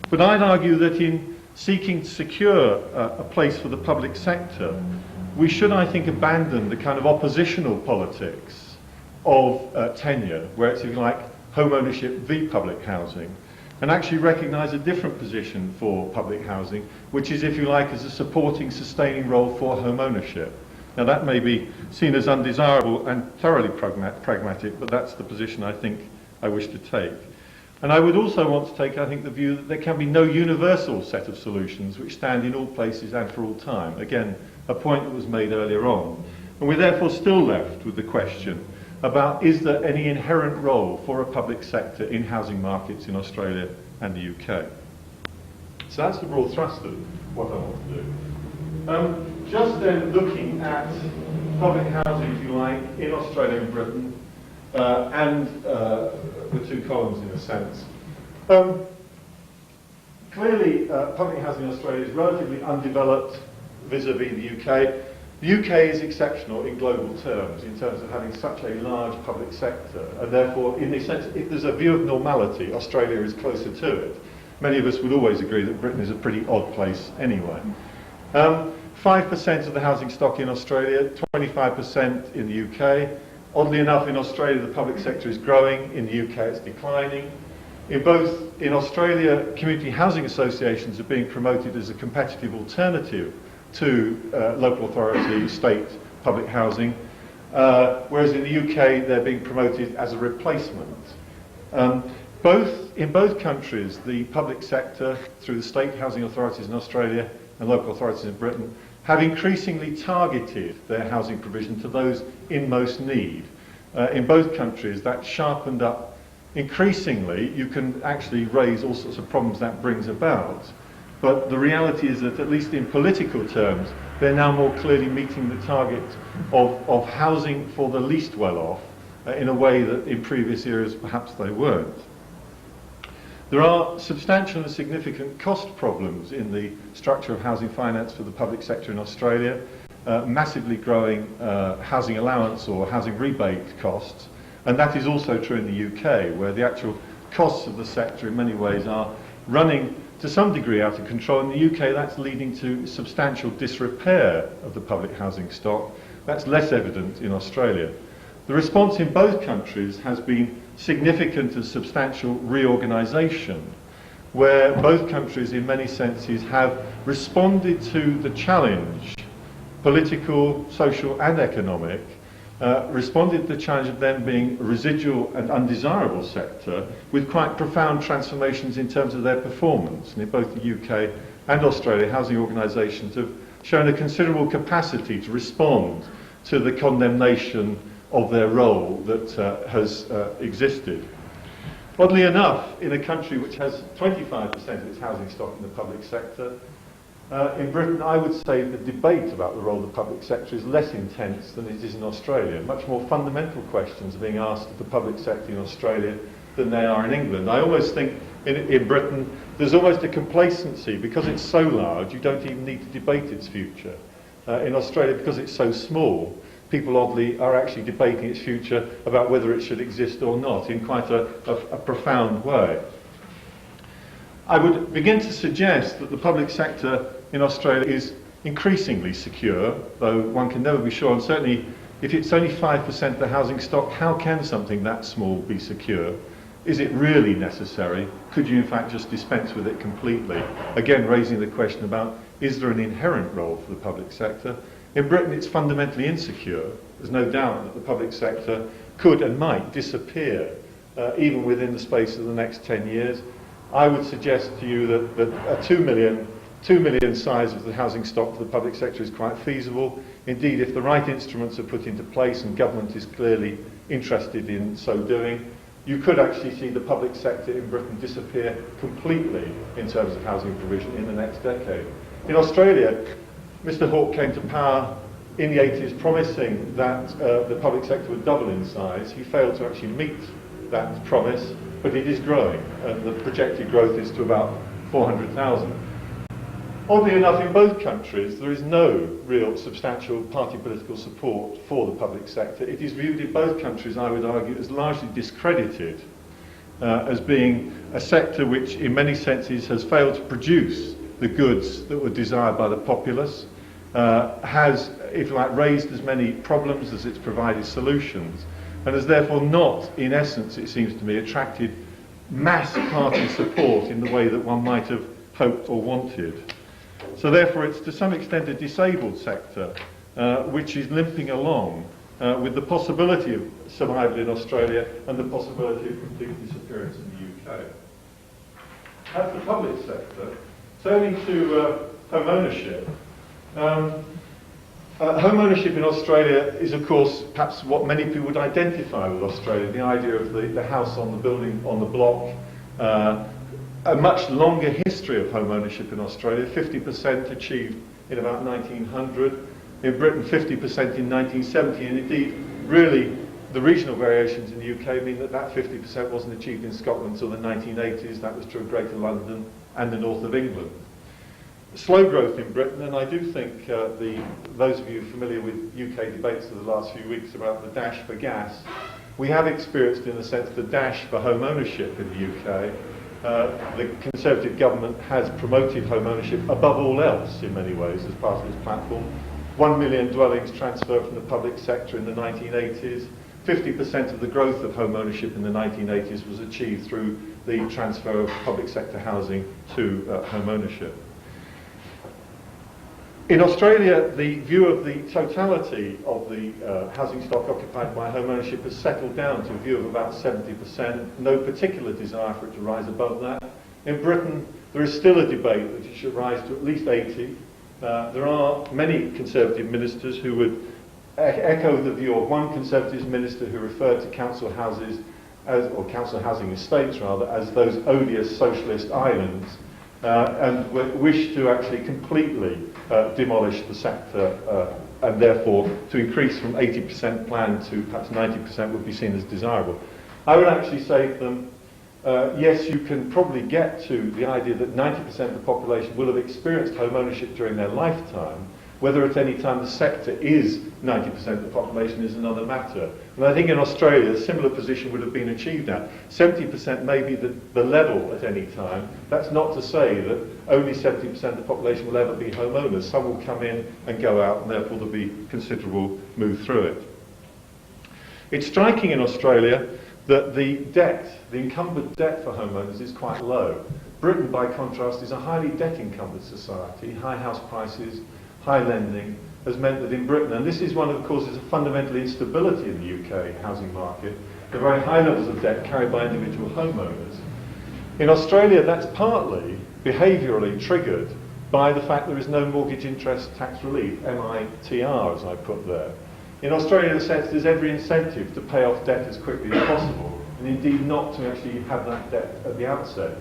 but I'd argue that in seeking to secure a place for the public sector, we should, I think, abandon the kind of oppositional politics of tenure, where it's, if you like, home ownership v public housing, and actually recognise a different position for public housing, which is, if you like, as a supporting, sustaining role for home ownership. Now that may be seen as undesirable and thoroughly pragmatic, but that's the position I think I wish to take. And I would also want to take, I think, the view that there can be no universal set of solutions which stand in all places and for all time. Again, a point that was made earlier on. And we're therefore still left with the question about, is there any inherent role for a public sector in housing markets in Australia and the UK? So that's the broad thrust of what I want to do. Just then looking at public housing, if you like, in Australia and Britain, and the two columns in a sense. Clearly, public housing in Australia is relatively undeveloped vis-à-vis the UK. The UK is exceptional in global terms in terms of having such a large public sector, and therefore, in a sense, if there's a view of normality, Australia is closer to it. Many of us would always agree that Britain is a pretty odd place anyway. 5% of the housing stock in Australia, 25% in the UK. Oddly enough, in Australia, the public sector is growing. In the UK, it's declining. In Australia, community housing associations are being promoted as a competitive alternative to local authority, state, public housing, whereas in the UK they're being promoted as a replacement. In both countries, the public sector, through the state housing authorities in Australia and local authorities in Britain, have increasingly targeted their housing provision to those in most need. In both countries, that's sharpened up increasingly. You can actually raise all sorts of problems that brings about. But the reality is that, at least in political terms, they're now more clearly meeting the target of housing for the least well-off in a way that in previous eras perhaps they weren't. There are substantial and significant cost problems in the structure of housing finance for the public sector in Australia, massively growing housing allowance or housing rebate costs, and that is also true in the UK, where the actual costs of the sector in many ways are running to some degree out of control. In the UK, that's leading to substantial disrepair of the public housing stock. That's less evident in Australia. The response in both countries has been significant and substantial reorganisation, where both countries in many senses have responded to the challenge, political, social and economic, responded to the challenge of them being a residual and undesirable sector with quite profound transformations in terms of their performance. And in both the UK and Australia, housing organisations have shown a considerable capacity to respond to the condemnation of their role that has existed. Oddly enough, in a country which has 25% of its housing stock in the public sector, In Britain, I would say the debate about the role of the public sector is less intense than it is in Australia. Much more fundamental questions are being asked of the public sector in Australia than they are in England. I almost think in Britain there's almost a complacency because it's so large you don't even need to debate its future. In Australia, because it's so small, people oddly are actually debating its future about whether it should exist or not in quite a profound way. I would begin to suggest that the public sector in Australia is increasingly secure, though one can never be sure, and certainly if it's only 5% of the housing stock, how can something that small be secure? Is it really necessary? Could you in fact just dispense with it completely? Again, raising the question about, is there an inherent role for the public sector? In Britain, it's fundamentally insecure. There's no doubt that the public sector could and might disappear, even within the space of the next 10 years. I would suggest to you that a 2 million size of the housing stock for the public sector is quite feasible. Indeed, if the right instruments are put into place and government is clearly interested in so doing, you could actually see the public sector in Britain disappear completely in terms of housing provision in the next decade. In Australia, Mr Hawke came to power in the 80s promising that the public sector would double in size. He failed to actually meet that promise, but it is growing, and the projected growth is to about 400,000. Oddly enough, in both countries, there is no real substantial party political support for the public sector. It is viewed in both countries, I would argue, as largely discredited, as being a sector which, in many senses, has failed to produce the goods that were desired by the populace, has, if you like, raised as many problems as it's provided solutions, and has therefore not, in essence, it seems to me, attracted mass party support in the way that one might have hoped or wanted. So therefore it's to some extent a disabled sector which is limping along with the possibility of survival in Australia and the possibility of complete disappearance in the UK. That's the public sector. Turning to home ownership. Home ownership in Australia is, of course, perhaps what many people would identify with Australia, the idea of the house on the building, on the block. A much longer history of home ownership in Australia, 50% achieved in about 1900, in Britain 50% in 1970, and indeed, really, the regional variations in the UK mean that 50% wasn't achieved in Scotland until the 1980s. That was true of Greater London and the north of England. Slow growth in Britain, and I do think those of you familiar with UK debates of the last few weeks about the dash for gas, we have experienced, in a sense, the dash for home ownership in the UK. The Conservative government has promoted home ownership above all else in many ways as part of its platform. 1 million dwellings transferred from the public sector in the 1980s. 50% of the growth of home ownership in the 1980s was achieved through the transfer of public sector housing to home ownership. In Australia, the view of the totality of the housing stock occupied by home ownership has settled down to a view of about 70%, no particular desire for it to rise above that. In Britain, there is still a debate that it should rise to at least 80. There are many Conservative ministers who would echo the view of one Conservative minister who referred to council houses, or council housing estates rather, as those odious socialist islands, and wish to actually completely demolish the sector and therefore to increase from 80% planned to perhaps 90% would be seen as desirable. I would actually say to them, yes, you can probably get to the idea that 90% of the population will have experienced home ownership during their lifetime. Whether at any time the sector is 90% of the population is another matter. And I think in Australia a similar position would have been achieved at. 70% may be the level at any time. That's not to say that only 70% of the population will ever be homeowners. Some will come in and go out, and therefore there'll be considerable move through it. It's striking in Australia that the incumbent debt for homeowners is quite low. Britain, by contrast, is a highly debt-encumbered society. High house prices, high lending has meant that in Britain, and this is one of the causes of fundamental instability in the UK housing market, the very high levels of debt carried by individual homeowners. In Australia, that's partly behaviourally triggered by the fact there is no mortgage interest tax relief, MITR as I put there. In Australia, in a sense, there's every incentive to pay off debt as quickly as possible, and indeed not to actually have that debt at the outset.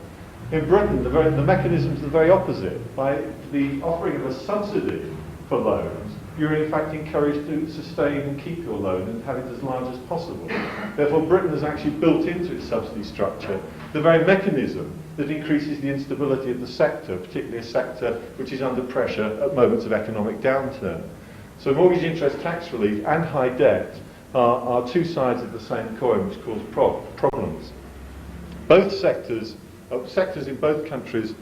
In Britain, the mechanisms are the very opposite. By the offering of a subsidy for loans, you're in fact encouraged to sustain and keep your loan and have it as large as possible. Therefore, Britain has actually built into its subsidy structure the very mechanism that increases the instability of the sector, particularly a sector which is under pressure at moments of economic downturn. So mortgage interest tax relief and high debt are two sides of the same coin which cause problems. Both sectors in both countries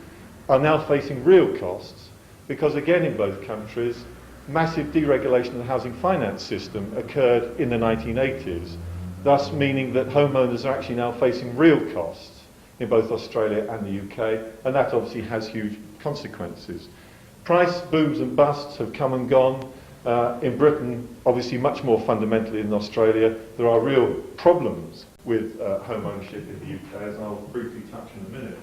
are now facing real costs because, again, in both countries, massive deregulation of the housing finance system occurred in the 1980s, thus meaning that homeowners are actually now facing real costs in both Australia and the UK, and that obviously has huge consequences. Price booms and busts have come and gone. In Britain, obviously much more fundamentally than Australia, there are real problems with home ownership in the UK, as I'll briefly touch in a minute.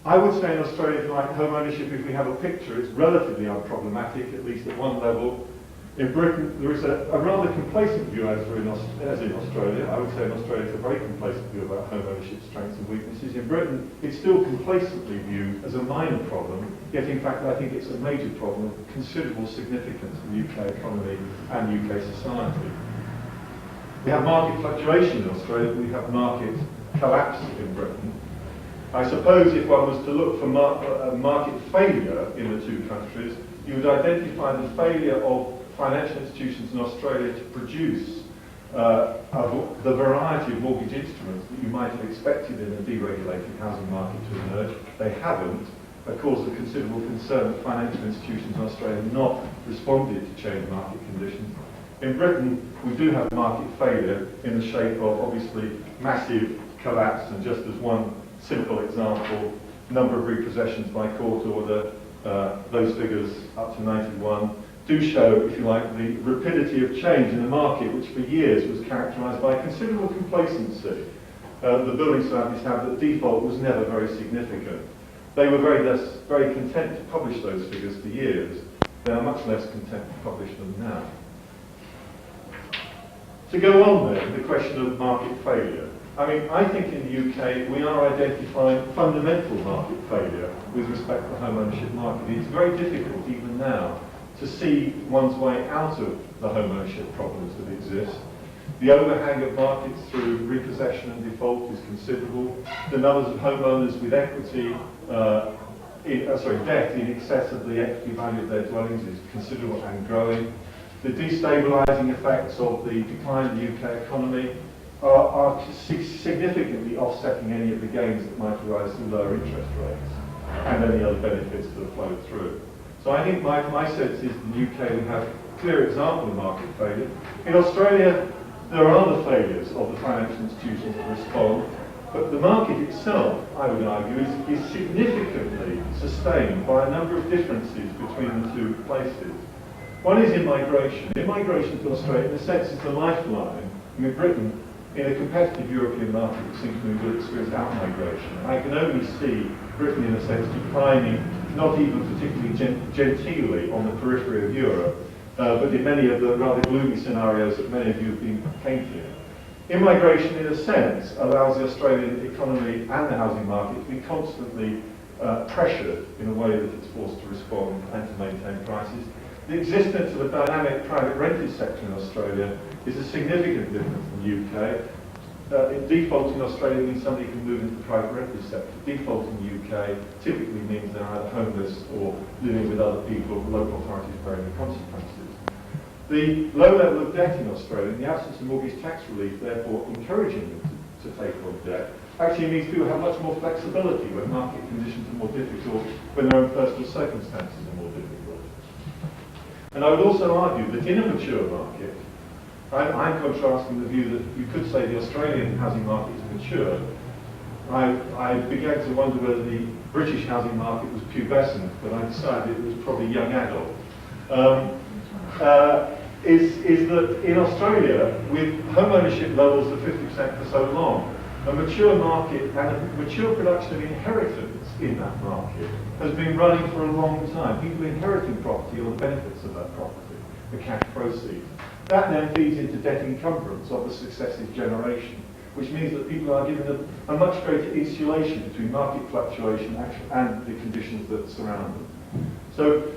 I would say in Australia, if you like, home ownership, if we have a picture, it's relatively unproblematic, at least at one level. In Britain, there is a rather complacent view as in Australia. I would say in Australia it's a very complacent view about home ownership strengths and weaknesses. In Britain, it's still complacently viewed as a minor problem, yet in fact I think it's a major problem of considerable significance in the UK economy and UK society. We have market fluctuation in Australia, but we have market collapse in Britain. I suppose if one was to look for market failure in the two countries, you would identify the failure of financial institutions in Australia to produce the variety of mortgage instruments that you might have expected in a deregulated housing market to emerge. They haven't, caused a considerable concern that financial institutions in Australia have not responded to changed market conditions. In Britain, we do have market failure in the shape of obviously massive collapse, and just as one simple example, number of repossessions by court order, those figures up to 91, do show, if you like, the rapidity of change in the market, which for years was characterised by considerable complacency. The building societies have that default was never very significant. They were very content to publish those figures for years. They are much less content to publish them now. To go on then, the question of market failure. I mean, I think in the UK we are identifying fundamental market failure with respect to the home ownership market. It's very difficult even now to see one's way out of the home ownership problems that exist. The overhang of markets through repossession and default is considerable. The numbers of homeowners with equity, debt in excess of the equity value of their dwellings is considerable and growing. The destabilising effects of the decline in the UK economy are significantly offsetting any of the gains that might arise from lower interest rates and any other benefits that have flowed through. So I think my sense is in the UK we have a clear example of market failure. In Australia, there are other failures of the financial institutions to respond, but the market itself, I would argue, is significantly sustained by a number of differences between the two places. One is immigration. Immigration to Australia, in a sense, is the lifeline. I mean, Britain, in a competitive European market, it seems to me will experience outmigration. I can only see Britain, in a sense, declining, not even particularly genteelly on the periphery of Europe, but in many of the rather gloomy scenarios that many of you have been painting. Immigration, in a sense, allows the Australian economy and the housing market to be constantly pressured in a way that it's forced to respond and to maintain prices. The existence of a dynamic private rented sector in Australia is a significant difference in the UK. Default in Australia means somebody can move into the private rented sector. Default in the UK typically means they're either homeless or living with other people, local authorities bearing the consequences. The low level of debt in Australia, in the absence of mortgage tax relief, therefore encouraging them to take on debt, actually means people have much more flexibility when market conditions are more difficult, when their own personal circumstances are more difficult. And I would also argue that in a mature market, I'm contrasting the view that you could say the Australian housing market is mature. I began to wonder whether the British housing market was pubescent, but I decided it was probably young adult. Is that in Australia, with home ownership levels of 50% for so long, a mature market and a mature production of inheritance in that market has been running for a long time. People inheriting property or the benefits of that property, the cash proceeds. That then feeds into debt encumbrance of the successive generation, which means that people are given a much greater insulation between market fluctuation and the conditions that surround them. So,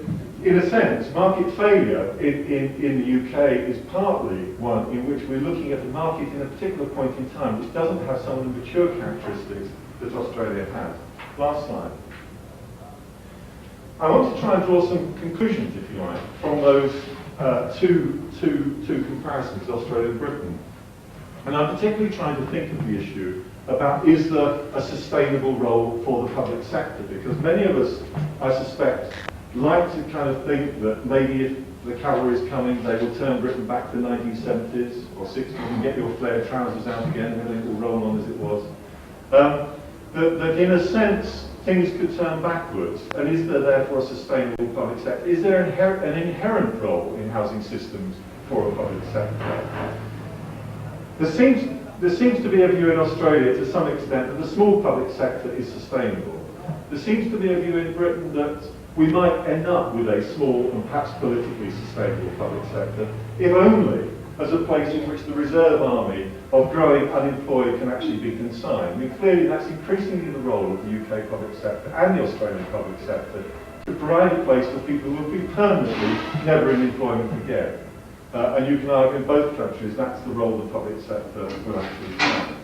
in a sense, market failure in the UK is partly one in which we're looking at the market in a particular point in time which doesn't have some of the mature characteristics that Australia has. Last slide. I want to try and draw some conclusions, if you like, from those two comparisons, Australia and Britain. And I'm particularly trying to think of the issue about, is there a sustainable role for the public sector? Because many of us, I suspect, like to kind of think that maybe if the cavalry is coming, they will turn Britain back to the 1970s or 60s and get your flared trousers out again and everything will roll on as it was. That in a sense, things could turn backwards. And is there therefore a sustainable public sector? Is there an inherent role in housing systems for a public sector? There seems to be a view in Australia to some extent that the small public sector is sustainable. There seems to be a view in Britain that we might end up with a small and perhaps politically sustainable public sector, if only as a place in which the reserve army of growing unemployed can actually be consigned. I mean, clearly that's increasingly the role of the UK public sector and the Australian public sector to provide a place for people who will be permanently never in employment again. And you can argue in both countries that's the role the public sector will actually play.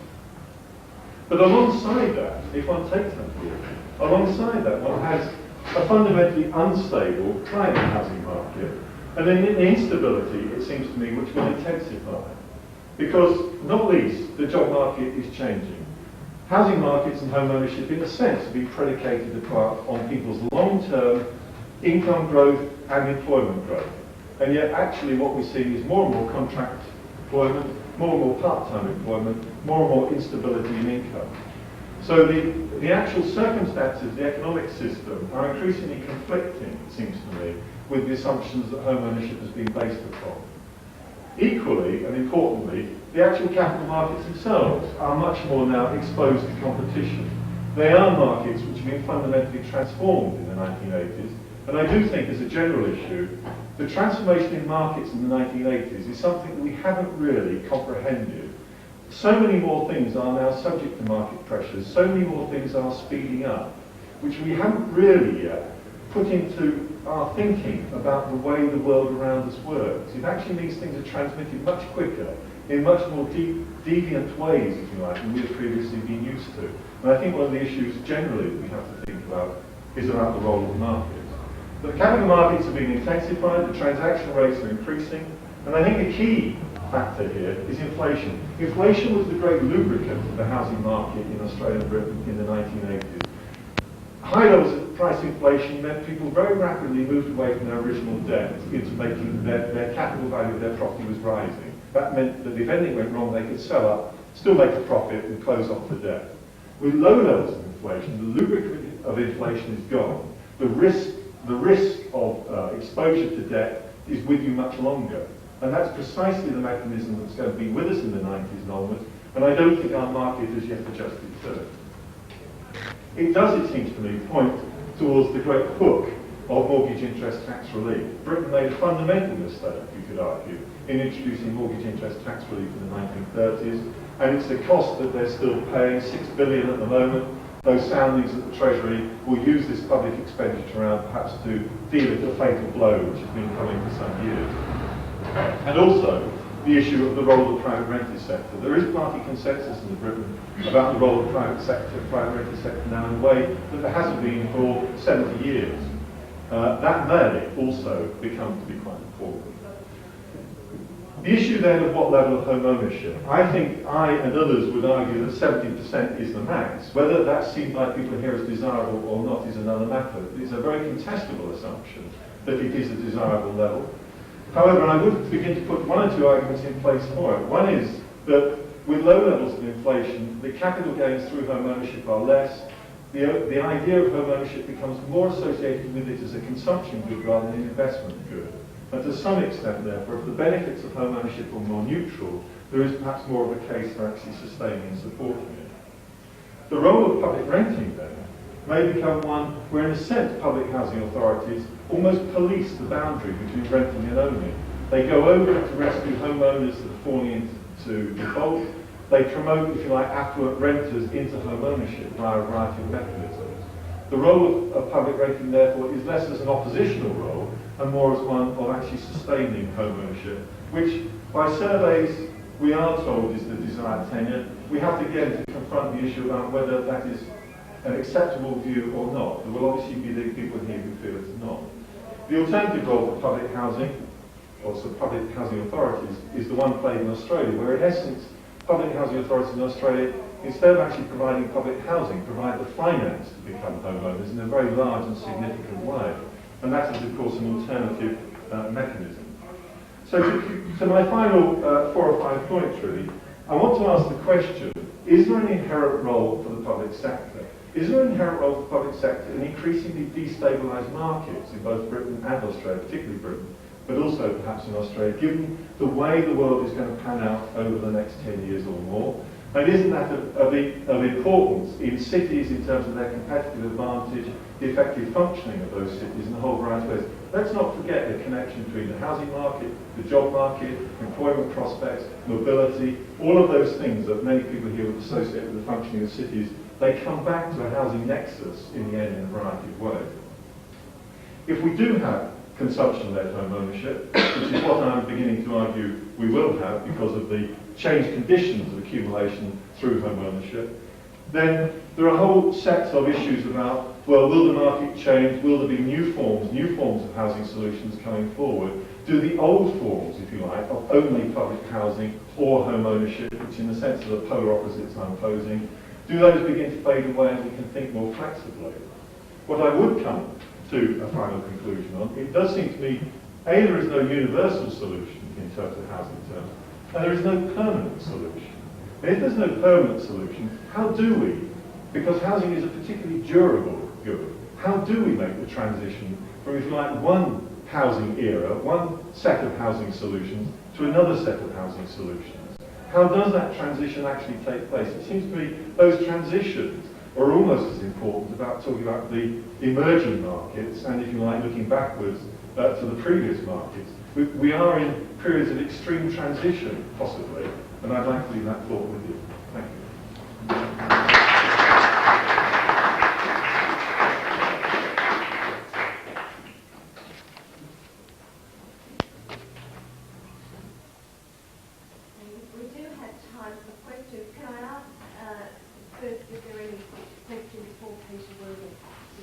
But alongside that, if one takes that view, alongside that one has a fundamentally unstable private housing market and an instability, it seems to me, which will intensify. Because, not least, the job market is changing. Housing markets and home ownership, in a sense, have been predicated on people's long-term income growth and employment growth. And yet, actually, what we're seeing is more and more contract employment, more and more part-time employment, more and more instability in income. So the actual circumstances, the economic system, are increasingly conflicting, it seems to me, with the assumptions that home ownership has been based upon. Equally, and importantly, the actual capital markets themselves are much more now exposed to competition. They are markets which have been fundamentally transformed in the 1980s, and I do think, as a general issue, the transformation in markets in the 1980s is something that we haven't really comprehended. So many more things are now subject to market pressures, so many more things are speeding up, which we haven't really yet put into our thinking about the way the world around us works. It actually means things are transmitted much quicker, in much more deviant ways, if you like, than we have previously been used to. And I think one of the issues generally that we have to think about is about the role of the markets. But the capital markets have been intensified, the transaction rates are increasing, and I think a key factor here is inflation. Inflation was the great lubricant of the housing market in Australia and Britain in the 1980s. High levels of price inflation meant people very rapidly moved away from their original debt into making their capital value of their property was rising. That meant that if anything went wrong, they could sell up, still make a profit, and close off the debt. With low levels of inflation, the lubricant of inflation is gone. The risk of exposure to debt is with you much longer. And that's precisely the mechanism that's going to be with us in the 90s and onwards, and I don't think our market has yet adjusted to it. It does, it seems to me, point towards the great hook of mortgage interest tax relief. Britain made a fundamental mistake, you could argue, in introducing mortgage interest tax relief in the 1930s, and it's a cost that they're still paying, $6 billion at the moment. Those soundings at the Treasury will use this public expenditure around perhaps to deal with the fatal blow which has been coming for some years. And also, the issue of the role of the private rented sector. There is party consensus in Britain about the role of the private rented sector now in a way that there hasn't been for 70 years. That may also become to be quite important. The issue then of what level of home ownership. I think I and others would argue that 70% is the max. Whether that's seen by people here as desirable or not is another matter. It's a very contestable assumption that it is a desirable level. However, I would begin to put one or two arguments in place for it. One is that with low levels of inflation, the capital gains through home ownership are less. The idea of home ownership becomes more associated with it as a consumption good rather than an investment good. And to some extent, therefore, if the benefits of home ownership are more neutral, there is perhaps more of a case for actually sustaining and supporting it. The role of public renting, then, may become one where, in a sense, public housing authorities almost police the boundary between renting and owning. They go over to rescue homeowners that are falling into default. they promote, if you like, affluent renters into home ownership via a variety of mechanisms. The role of public rating, therefore, is less as an oppositional role and more as one of actually sustaining home ownership, which, by surveys, we are told is the desired tenure. We have to again to confront the issue about whether that is an acceptable view or not. There will obviously be the people here who feel it's not. The alternative role for public housing, or so public housing authorities, is the one played in Australia, where in essence, public housing authorities in Australia, instead of actually providing public housing, provide the finance to become homeowners in a very large and significant way. And that is, of course, an alternative mechanism. So to my final 4 or 5 points, really, I want to ask the question, is there an inherent role for the public sector? Is there an inherent role for the public sector in increasingly destabilised markets in both Britain and Australia, particularly Britain, but also perhaps in Australia, given the way the world is going to pan out over the next 10 years or more? And isn't that of importance in cities in terms of their competitive advantage, the effective functioning of those cities in a whole variety of ways? Let's not forget the connection between the housing market, the job market, employment prospects, mobility, all of those things that many people here would associate with the functioning of cities. They come back to a housing nexus in the end in a variety of ways. If we do have consumption-led home ownership, which is what I'm beginning to argue we will have because of the changed conditions of accumulation through home ownership, then there are a whole set of issues about, well, will the market change? Will there be new forms of housing solutions coming forward? Do the old forms, if you like, of only public housing or home ownership, which in the sense of the polar opposites I'm posing, do those begin to fade away and we can think more flexibly? What I would come to a final conclusion on, it does seem to me, A, there is no universal solution in terms of housing terms, and there is no permanent solution. And if there's no permanent solution, how do we, because housing is a particularly durable good, how do we make the transition from, if you like, one housing era, one set of housing solutions to another set of housing solutions? How does that transition actually take place? It seems to me those transitions are almost as important about talking about the emerging markets and, if you like, looking backwards to the previous markets. We are in periods of extreme transition, possibly, and I'd like to leave that thought with you. Thank you. We do have time for questions. Can I ask first if there are any questions for Peter Williams?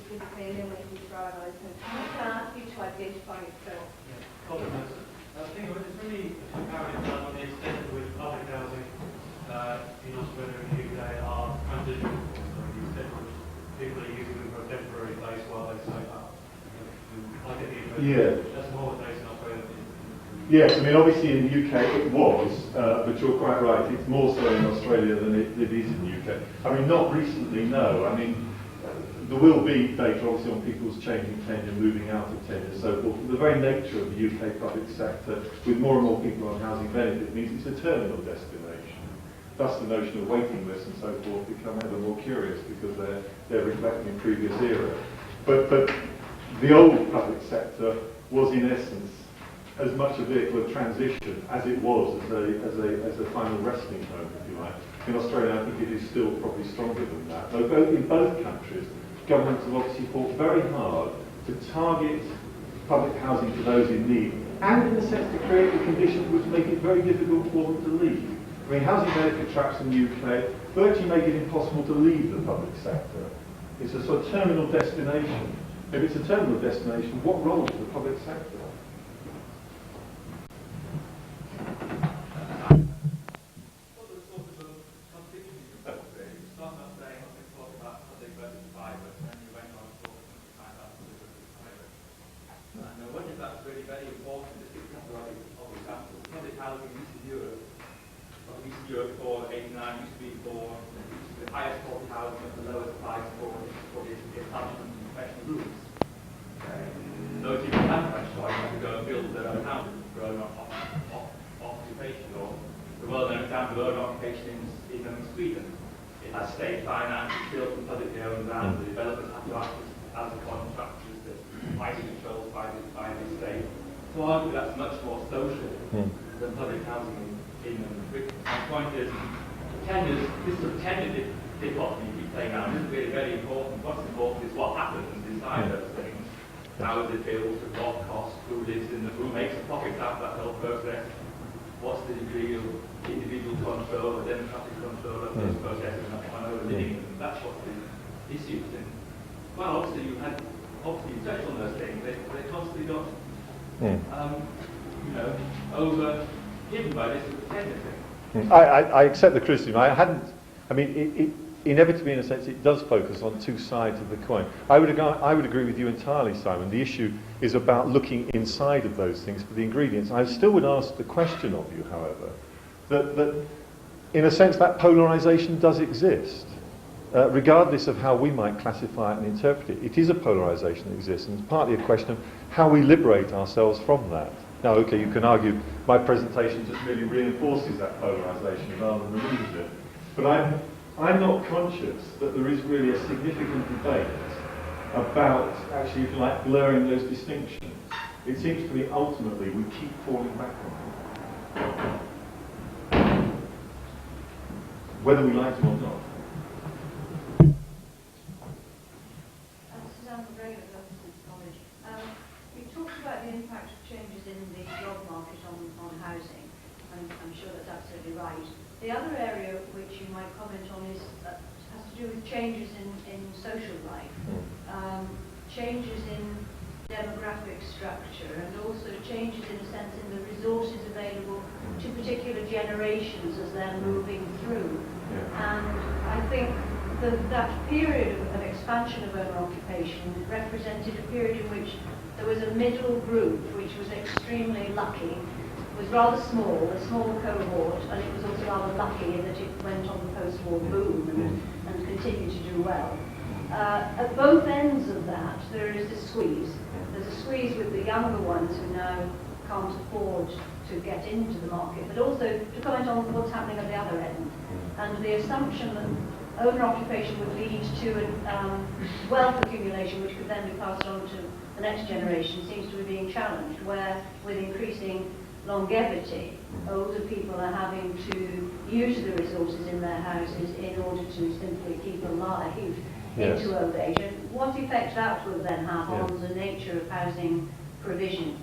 And then we can throw it open. Can I ask you to identify yourself? I think it's really apparent on the extent to which public housing in Australia and the UK are transitional. So the extent to which people are using them for a temporary place while they save up. I get the impression that's more the case in Australia than Yes, I mean obviously in the UK it was, but you're quite right, it's more so in Australia than it is in the UK. I mean not recently, no. I mean there will be data obviously on people's changing tenure, moving out of tenure and so forth. The very nature of the UK public sector, with more and more people on housing benefit, means it's a terminal destination. Thus the notion of waiting lists and so forth become ever more curious because they're reflecting previous era. But the old public sector was in essence as much a vehicle of transition as it was as a final resting home, if you like. In Australia, I think it is still probably stronger than that. Though in both countries, governments have obviously fought very hard to target public housing for those in need, and in a sense to create the conditions which make it very difficult for them to leave. I mean, housing benefit traps in the UK virtually make it impossible to leave the public sector. It's a sort of terminal destination. If it's a terminal destination, what role does the public sector have? Europe for 89 used to be for the highest quality housing at the lowest price for the establishment and professional groups. Those people have that choice to go and build their own houses for their own occupation, or the well-known example of own occupation in Sweden. It has state finance, it's built and publicly owned, and the developers have to act as the contractors, the pricing controls by the state. So I argue that's much more social than public housing in Britain. My point is, tenures, this sort of tenure dichotomy you keep saying now isn't really very important. What's important is what happens inside those things. How is it built, at what cost, who lives in the, who makes the profits out of that whole process, what's the degree of individual control or democratic control of those processes, and on overlooking them. That's what the issues. And well, obviously you touched on those things. They constantly got, given by this sort of tenure thing. I accept the criticism. It inevitably, in a sense, it does focus on two sides of the coin. I would agree with you entirely, Simon. The issue is about looking inside of those things for the ingredients. I still would ask the question of you, however, that in a sense that polarisation does exist. Regardless of how we might classify it and interpret it, it is a polarisation that exists, and it's partly a question of how we liberate ourselves from that. Now, okay, you can argue my presentation just really reinforces that polarisation rather than removes it, but I'm not conscious that there is really a significant debate about actually, if you like, blurring those distinctions. It seems to me ultimately we keep falling back on them, whether we like to or not. You talked about the impact of changes in the job market on housing, and I'm sure that's absolutely right. The other area which you might comment on is has to do with changes in social life, changes in demographic structure, and also changes in a sense in the resources available to particular generations as they're moving through. And I think that period of expansion of owner occupation represented a period in which there was a middle group which was extremely lucky. It was rather small, a small cohort, and it was also rather lucky in that it went on the post-war boom and continued to do well. At both ends of that, there is a squeeze. There's a squeeze with the younger ones who now can't afford to get into the market, but also to comment on what's happening at the other end. And the assumption that owner occupation would lead to wealth accumulation, which could then be passed on to the next generation, seems to be being challenged, where with increasing longevity, older people are having to use the resources in their houses in order to simply keep alive into old age. And what effect that will then have on the nature of housing provision.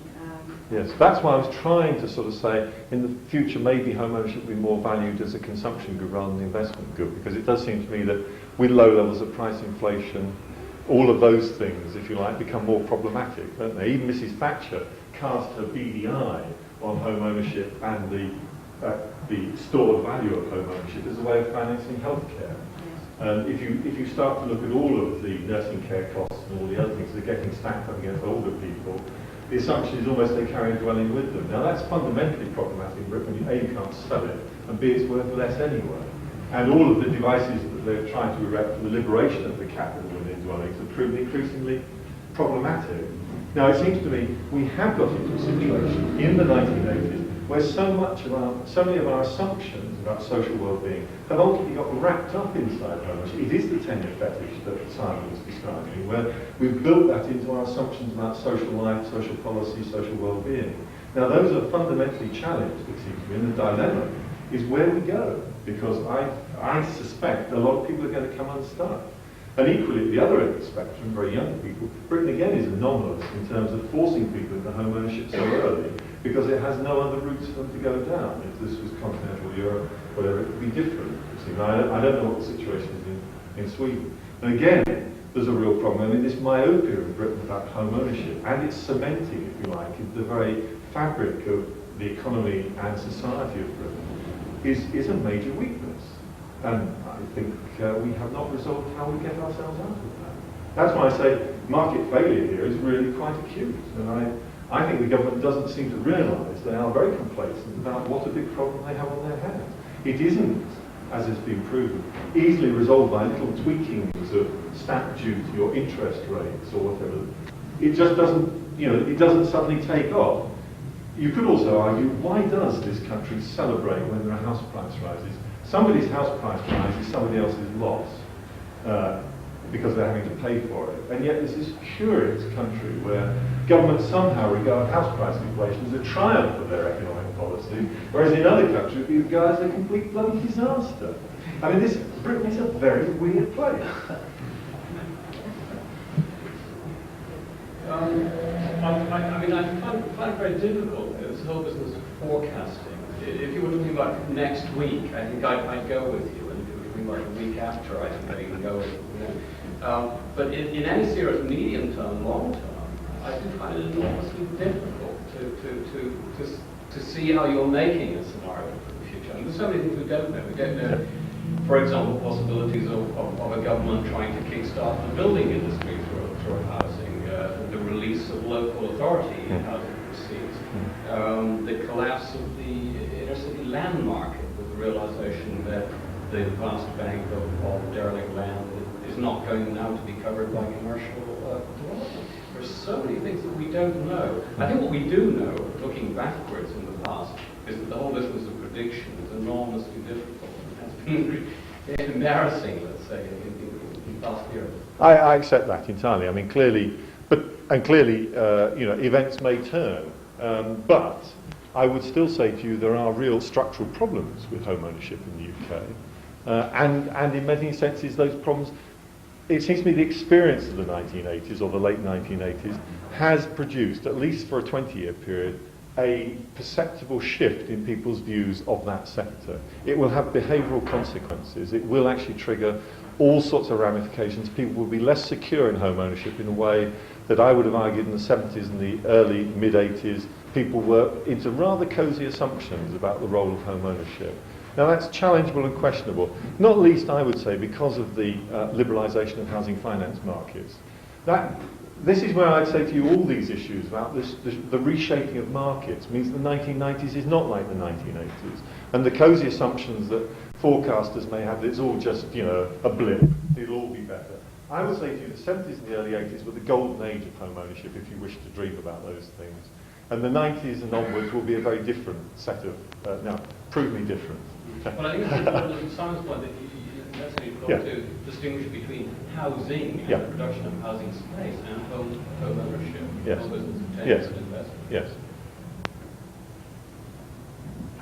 Yes, that's why I was trying to sort of say, in the future, maybe home ownership will be more valued as a consumption good rather than an investment good, because it does seem to me that with low levels of price inflation, all of those things, if you like, become more problematic, don't they? Even Mrs. Thatcher cast her beady eye on home ownership and the stored value of home ownership as a way of financing healthcare. And if you start to look at all of the nursing care costs and all the other things that are getting stacked up against older people, the assumption is almost they carry a dwelling with them. Now that's fundamentally problematic in Britain. A, you can't sell it, and B, it's worth less anyway. And all of the devices that they're trying to erect for the liberation of the capital within dwellings have proven increasingly problematic. Now it seems to me we have got into a situation in the 1980s where so many of our assumptions about social well-being have ultimately got wrapped up inside home ownership. It is the tenure fetish that Simon was describing, where we've built that into our assumptions about social life, social policy, social well-being. Now those are fundamentally challenged, it seems to me, and the dilemma is where we go, because I suspect a lot of people are going to come unstuck. And equally, at the other end of the spectrum, very young people, Britain again is anomalous in terms of forcing people into home ownership so early, because it has no other routes for them to go down. If this was continental Europe, whatever, it would be different. I don't know what the situation is in Sweden. And again, there's a real problem. I mean, this myopia of Britain about home ownership, and it's cementing, if you like, the very fabric of the economy and society of Britain, is a major weakness. And I think we have not resolved how we get ourselves out of that. That's why I say market failure here is really quite acute. And I think the government doesn't seem to realise they are very complacent about what a big problem they have on their hands. It isn't, as has been proven, easily resolved by little tweakings of stamp duty or interest rates or whatever. It just doesn't, it doesn't suddenly take off. You could also argue, why does this country celebrate when there are house price rises? Somebody's house price rise is somebody else's loss. because they're having to pay for it. And yet there's this curious country where governments somehow regard house price inflation as a triumph of their economic policy, whereas in other countries it regards as a complete bloody disaster. I mean, Britain is a very weird place. I mean, I find it very difficult, this whole business of forecasting. If you were talking about next week, I think I'd go with you. And if you were talking about the week after, I think I'd even go with you. But in any serious medium term, long term, I do find it enormously difficult to see how you're making a scenario for the future. And there's so many things we don't know. We don't know, for example, possibilities of a government trying to kickstart the building industry through housing, the release of local authority in housing receipts, the collapse of the inner city land market with the realization that the vast bank of derelict land is not going now to be covered by commercial development. There's so many things that we don't know. I think what we do know, looking backwards in the past, is that the whole business of prediction is enormously difficult and has been embarrassing, let's say, in past years. I accept that entirely. I mean, clearly, events may turn. But I would still say to you there are real structural problems with home ownership in the UK. And in many senses, those problems, it seems to me the experience of the 1980s or the late 1980s has produced, at least for a 20-year period, a perceptible shift in people's views of that sector. It will have behavioural consequences. It will actually trigger all sorts of ramifications. People will be less secure in home ownership in a way that I would have argued in the 70s and the early, mid-80s. People were into rather cosy assumptions about the role of home ownership. Now that's challengeable and questionable, not least, I would say, because of the liberalisation of housing finance markets. This is where I'd say to you all these issues about the reshaping of markets means the 1990s is not like the 1980s. And the cosy assumptions that forecasters may have that it's all just, a blip, it'll all be better. I would say to you the 70s and the early 80s were the golden age of home ownership, if you wish to dream about those things. And the 90s and onwards will be a very different set of, provably different. Well, I think it's important at Simon's point that you've got to distinguish between housing and the production of housing space and home ownership. Yes. Home business of Yes. and investment. Yes.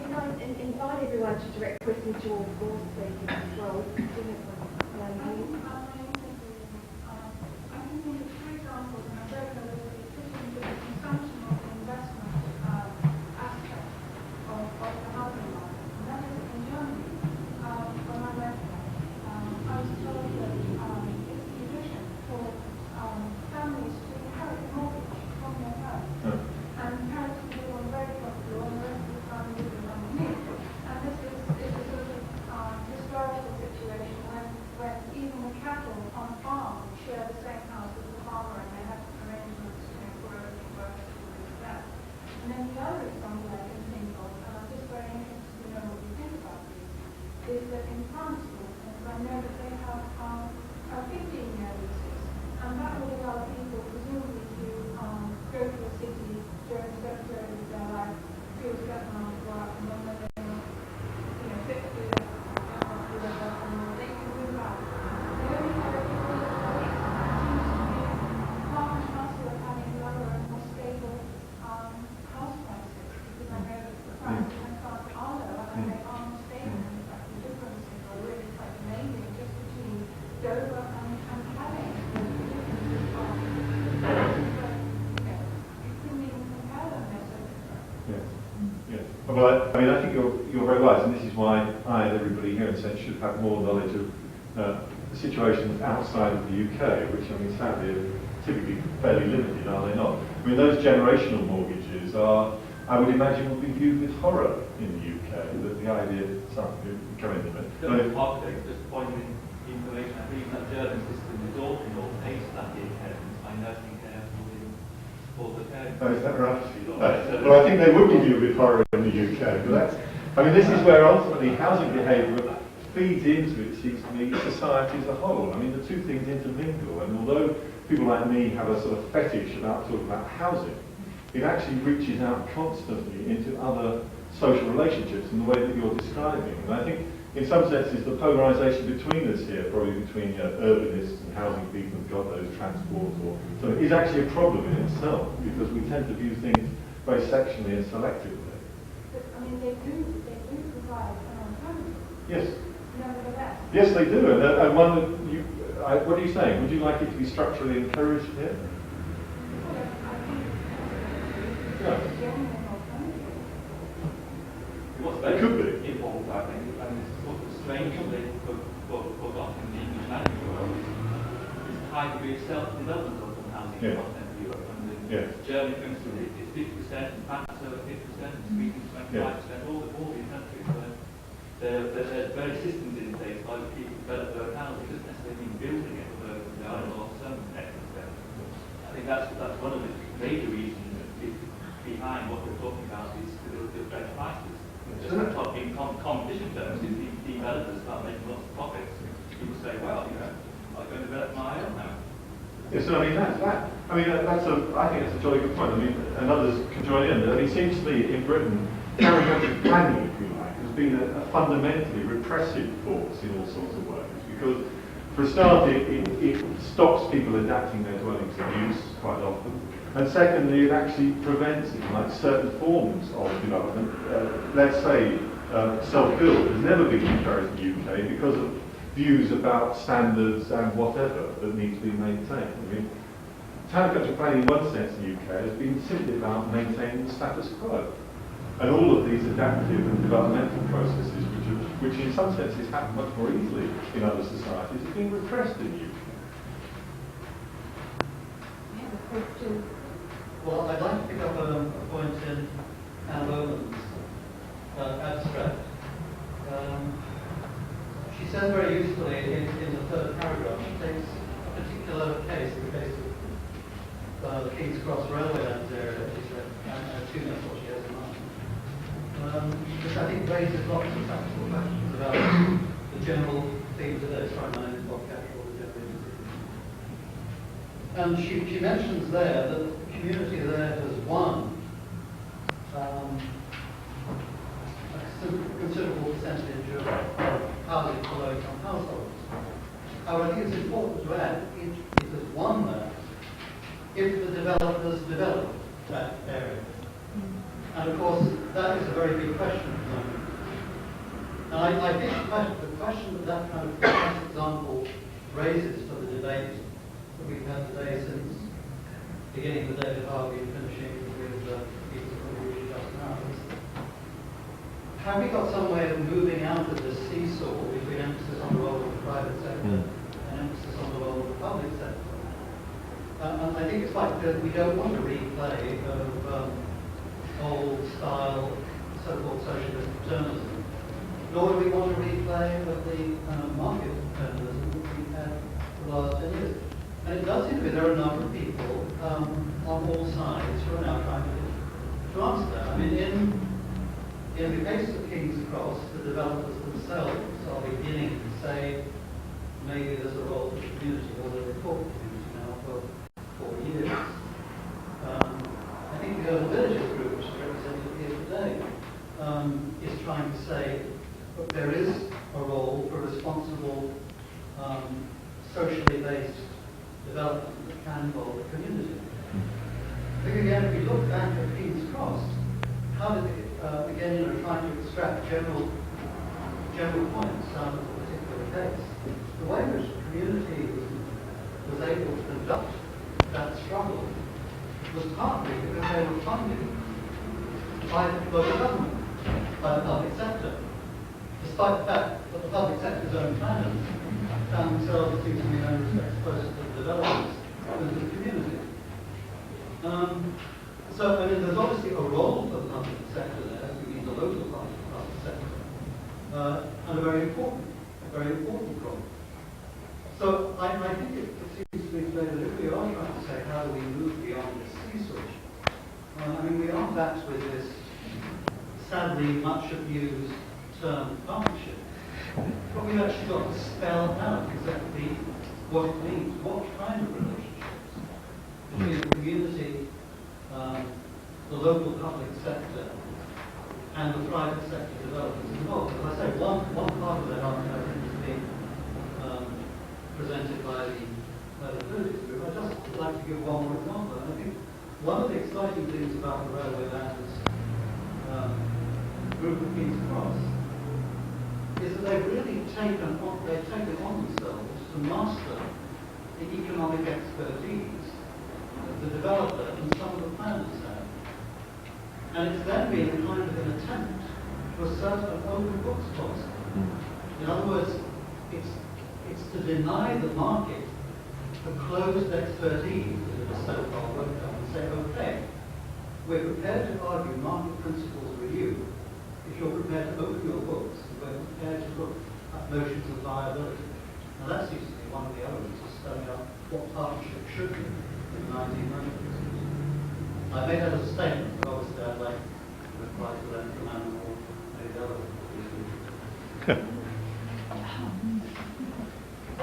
Can I invite everyone to direct questions to all four speakers as well? Well, I mean, I think you're very wise, and this is why I and everybody here in a sense should have more knowledge of the situations outside of the UK, which, I mean, sadly are typically fairly limited, are they not? I mean, those generational mortgages are, I would imagine, would be viewed with horror in the UK, that the idea, sorry, come in a minute. Architects just pointing information, I believe that German system is also not based that the academy by nursing care for the care. Oh, is that right? Well, I think they would be viewed with horror in the UK, but that's, I mean, this is where ultimately housing behaviour feeds into, it seems to me, society as a whole. I mean, the two things intermingle, and although people like me have a sort of fetish about talking about housing, it actually reaches out constantly into other social relationships in the way that you're describing. And I think in some senses, the polarisation between us here, probably between urbanists and housing people and God knows transport, or so, is actually a problem in itself, because we tend to view things very sectionally and selectively. But, I mean, they do provide an alternative. Yes. Nevertheless. Yes, they do. And one that what are you saying? Would you like it to be structurally encouraged here? Well, I think Yeah. it's a genuine alternative. What's It could be. involved, I think, and it's sort of strangely forgotten in the English language world, is a high degree of self-development of the housing Yeah. content of Europe. And in Yeah. Germany, for instance, it's 50%, in France over 50%, in Sweden 25%, all these countries where there's very systems in place by the people develop their own housing. It doesn't necessarily mean building it, although there are some experts. I think that's one of the major reasons behind what we're talking about is stability of rent prices. Just talking competition terms, if the developers start making lots of profits, people say, well, I'm going to develop my own now. Yes, so I mean that's I think that's a jolly good point. I mean, and others can join in. I mean, it seems to me in Britain, parametric planning, if you like, has been a fundamentally repressive force in all sorts of ways. Because, for a start, it stops people adapting their dwellings to use quite often. And secondly, it actually prevents, if you like, certain forms of development. Let's say self-build has never been encouraged in the UK because of views about standards and whatever that need to be maintained. I mean, town and country planning in one sense in the UK has been simply about maintaining the status quo. And all of these adaptive and developmental processes, which in some senses happen much more easily in other societies, have been repressed in the UK. I have a question. Well, I'd like to pick up a point in Anne Bowman's abstract. She says very usefully in the third paragraph, she takes a particular case, the case of the King's Cross Railway Lands area, and I assume that's what she has in mind. Which I think raises lots of practical questions about the general themes of this, trying to manage what capital the general is. And she mentions there that the community there has won a considerable percentage of housing for low-income households. However, I think it's important to add it has won that if the developers develop that area. And of course, that is a very big question at the moment. And I think the question that kind of class example raises for the debate that we've had today since beginning with David Harvey and finishing with Peter Contribution just now is, have we got some way of moving out of this seesaw between emphasis on the role of the private sector and emphasis on the role of the public sector? And I think it's quite clear that we don't want a replay of old-style so-called socialist paternalism, nor do we want a replay of the market paternalism that we've had for the last 10 years. And it does seem to be there are a number of people on all sides who are now trying to answer that. I mean, in the case of King's Cross, the developers themselves are beginning to say maybe there's a role for the community, although they've talked to the community now for 4 years. I think the Urban Villages group, which is represented here today, is trying to say that there is a role for responsible, socially based development that can involve the community. I think again, if we look back at King's Cross, how did it, again, trying to extract general points out of a particular case, the way in which the community was able to conduct that struggle was partly because they were funded by local government, by the public sector, despite the fact that the public sector's own planners found themselves, it seems to me, in many respects, closer to the developers than to the community. So, I mean, there's obviously a role for the public sector there, we mean the local public sector, and a very important role. So, I think it seems to me today that if we are trying to say how do we move beyond this seesaw, I mean, we are back with this sadly much abused term partnership. But we've actually got to spell out exactly what it means, what kind of relationships between the community, the local public sector, and the private sector developers involved. As I say, one part of that argument I think is being presented by the Physics Group. I'd just like to give one more example. And I think one of the exciting things about the Railway Lands group of King's Cross is that they've really taken on themselves to master the economic expertise that the developer and some of the planners have. And it's then been a kind of an attempt to assert an open books policy. In other words, it's to deny the market the closed expertise that it has so far worked on and say, okay, we're prepared to argue market principles with you if you're prepared to open your books and we're prepared to look at notions of viability. Now that seems to be one of the elements of spelling out what partnership should be in the 1990s. I made that as a statement, but obviously I'd like to reply to that from Anna or maybe the other.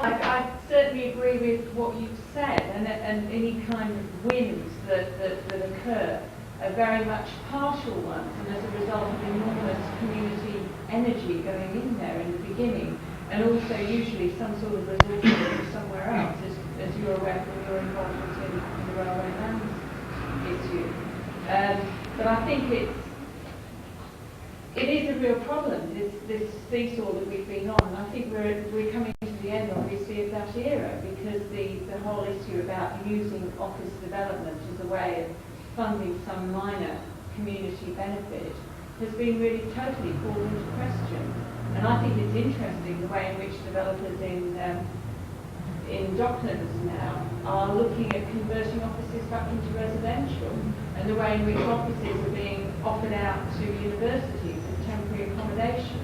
I certainly agree with what you've said, and any kind of wins that occur are very much partial ones, and as a result of enormous community energy going in there in the beginning, and also usually some sort of resources from somewhere else, as you're aware from your involvement in the railway lands issue. But I think it is a real problem, this seesaw that we've been on, and I think we're coming to the end, obviously, of that era, because the whole issue about using office development as a way of funding some minor community benefit has been really totally called into question. And I think it's interesting the way in which developers in Docklands now are looking at converting offices back into residential, and the way in which offices are being offered out to universities as temporary accommodation,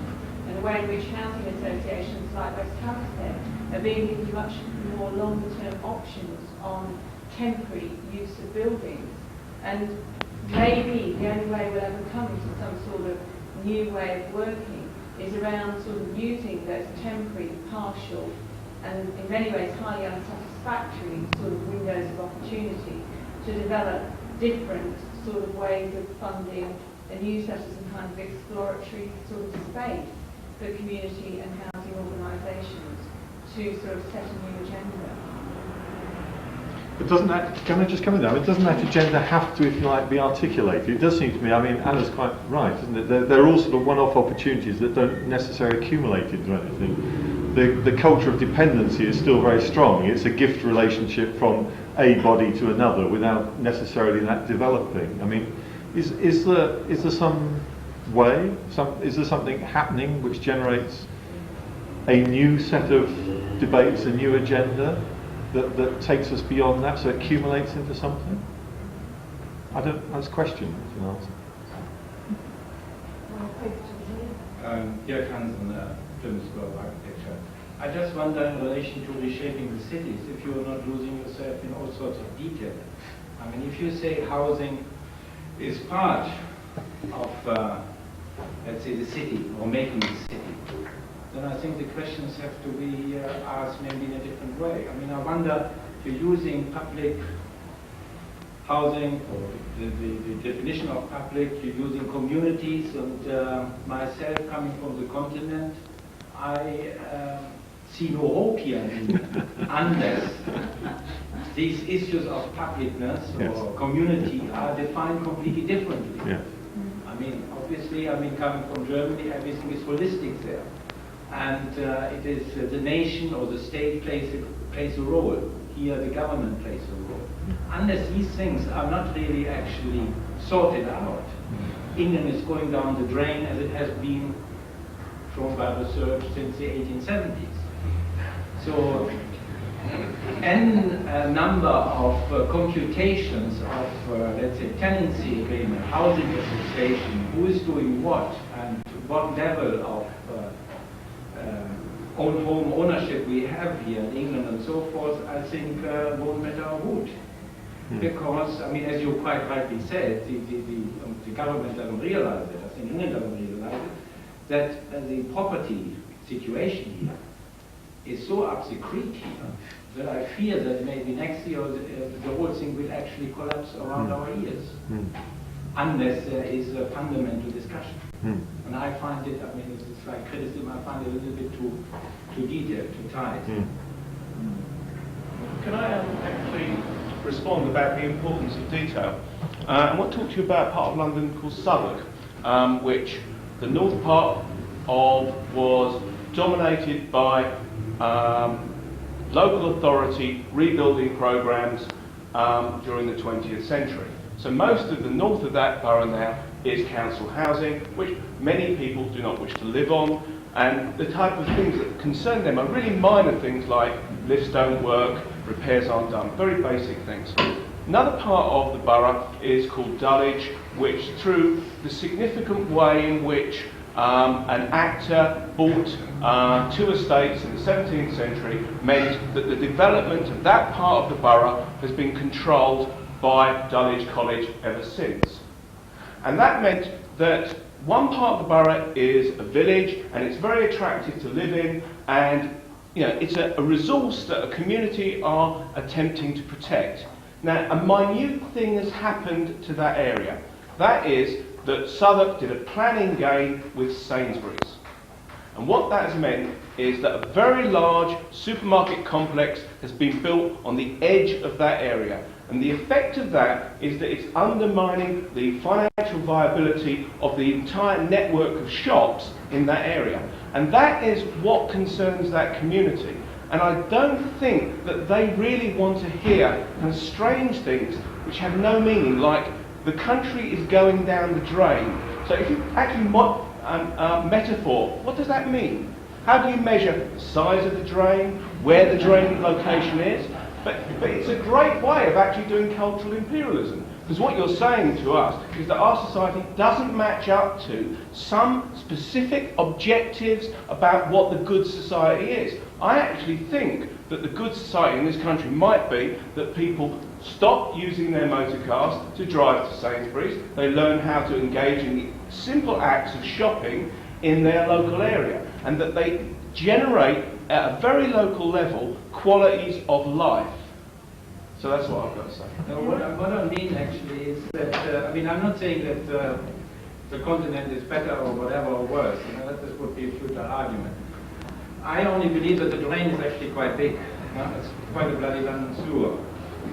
and the way in which housing associations like West Hampstead are being given much more longer-term options on temporary use of buildings. And maybe the only way we'll ever come to some sort of new way of working is around sort of using those temporary, partial, and in many ways highly unsatisfactory sort of windows of opportunity to develop different sort of ways of funding and use that as a kind of exploratory sort of space for community and housing organisations to sort of set a new agenda. But doesn't that, can I just come in there? I mean, doesn't that agenda have to, if you like, be articulated? It does seem to me, I mean, Anna's quite right, isn't it? They're all sort of one-off opportunities that don't necessarily accumulate into anything. The culture of dependency is still very strong. It's a gift relationship from a body to another without necessarily that developing. I mean, is there some way, is there something happening which generates a new set of debates, a new agenda that takes us beyond that, so it accumulates into something? That's a question. Dirk Hansen, German School of Architecture. I just wonder, in relation to reshaping the cities, if you are not losing yourself in all sorts of detail. I mean, if you say housing is part of, let's say, the city, or making the city, then I think the questions have to be asked maybe in a different way. I mean, I wonder if you're using public housing, or the definition of public, you're using communities, and myself coming from the continent, I see no hope here unless these issues of publicness or community are defined completely differently. Yes. I mean, obviously, coming from Germany, everything is holistic there. And it is the nation or the state plays a role. Here the government plays a role. Unless these things are not really actually sorted out, England is going down the drain as it has been shown by research since the 1870s. So, a number of computations of, let's say, tenancy agreement, housing association, who is doing what, and what level of own home ownership we have here in England and so forth, I think won't matter a hoot. Because, I mean, as you quite rightly said, the government doesn't realize it, I think England doesn't realize it, that the property situation here is so up the creek here that I fear that maybe next year the whole thing will actually collapse around our ears, unless there is a fundamental discussion. And I find it, I mean, it's like criticism, I find it a little bit too detailed, too tight. Can I actually respond about the importance of detail? I want to talk to you about a part of London called Southwark, which the north part of was dominated by local authority rebuilding programmes during the 20th century. So most of the north of that borough now is council housing, which many people do not wish to live on, and the type of things that concern them are really minor things like lifts don't work, repairs aren't done, very basic things. Another part of the borough is called Dulwich, which through the significant way in which an actor bought two estates in the 17th century meant that the development of that part of the borough has been controlled by Dulwich College ever since. And that meant that one part of the borough is a village and it's very attractive to live in, and it's a resource that a community are attempting to protect. Now, a minute thing has happened to that area. That is that Southwark did a planning game with Sainsbury's. And what that has meant is that a very large supermarket complex has been built on the edge of that area. And the effect of that is that it's undermining the financial viability of the entire network of shops in that area. And that is what concerns that community. And I don't think that they really want to hear kind of strange things which have no meaning, like the country is going down the drain. So if you actually metaphor, what does that mean? How do you measure the size of the drain, where the drain location is? But it's a great way of actually doing cultural imperialism. Because what you're saying to us is that our society doesn't match up to some specific objectives about what the good society is. I actually think that the good society in this country might be that people stop using their motor cars to drive to Sainsbury's. They learn how to engage in the simple acts of shopping in their local area. And that they generate, at a very local level, qualities of life. So that's what I've got to say. No, what I mean actually is that, I'm not saying that the continent is better or whatever or worse. That this would be a futile argument. I only believe that the drain is actually quite big. It's quite a bloody London sewer.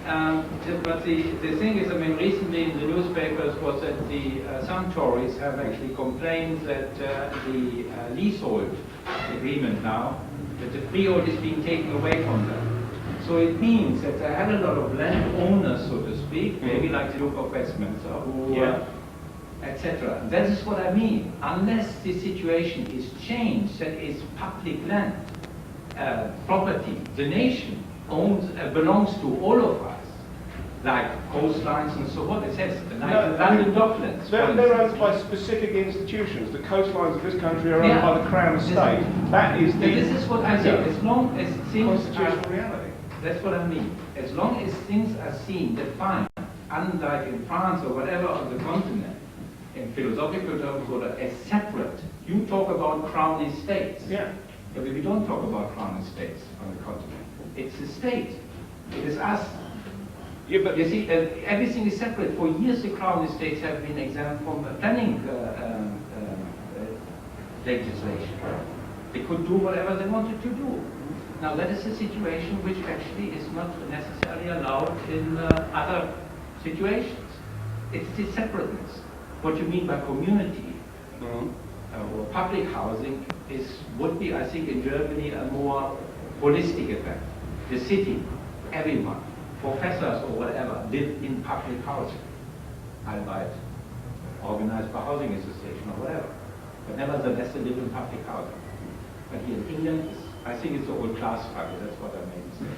But the thing is, recently in the newspapers was that some Tories have actually complained that the leasehold agreement now, that the freehold is being taken away from them. So it means that they had a lot of landowners, so to speak, maybe like the Duke of Westminster, etc. That is what I mean. Unless the situation is changed, that is public land, property, the nation belongs to all of us, like coastlines and so on. It says London Docklands. They're owned by specific institutions. The coastlines of this country are owned by the Crown Estate. This is what I say. As long as things constitutional reality. That's what I mean. As long as things are seen, defined, unlike in France or whatever on the continent, in philosophical terms, as separate. You talk about crown estates. But we don't talk about crown estates on the continent. It's the state. It is us. But you see, everything is separate. For years, the crown estates have been exempt from planning legislation. They could do whatever they wanted to do. Now that is a situation which actually is not necessarily allowed in other situations. It's the separateness. What you mean by community or public housing would be, I think, in Germany a more holistic event. The city, everyone, professors or whatever, live in public housing, albeit organized by housing association or whatever. But nevertheless, they live in public housing. But here in England, I think it's the old class struggle. That's what I mean to say.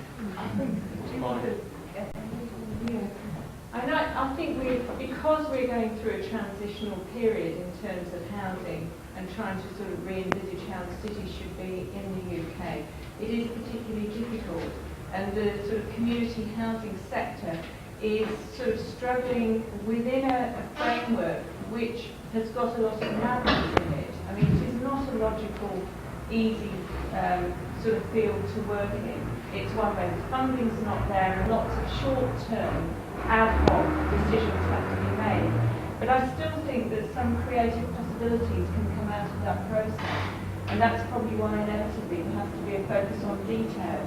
And I think because we're going through a transitional period in terms of housing and trying to sort of re-envisage how the city should be in the UK, it is particularly difficult. And the sort of community housing sector is sort of struggling within a framework which has got a lot of narrative in it. It is not a logical, easy sort of field to work in. It's one where the funding's not there and lots of short-term ad hoc decisions have to be made. But I still think that some creative possibilities possibilities can come out of that process. And that's probably why inevitably there has to be a focus on detail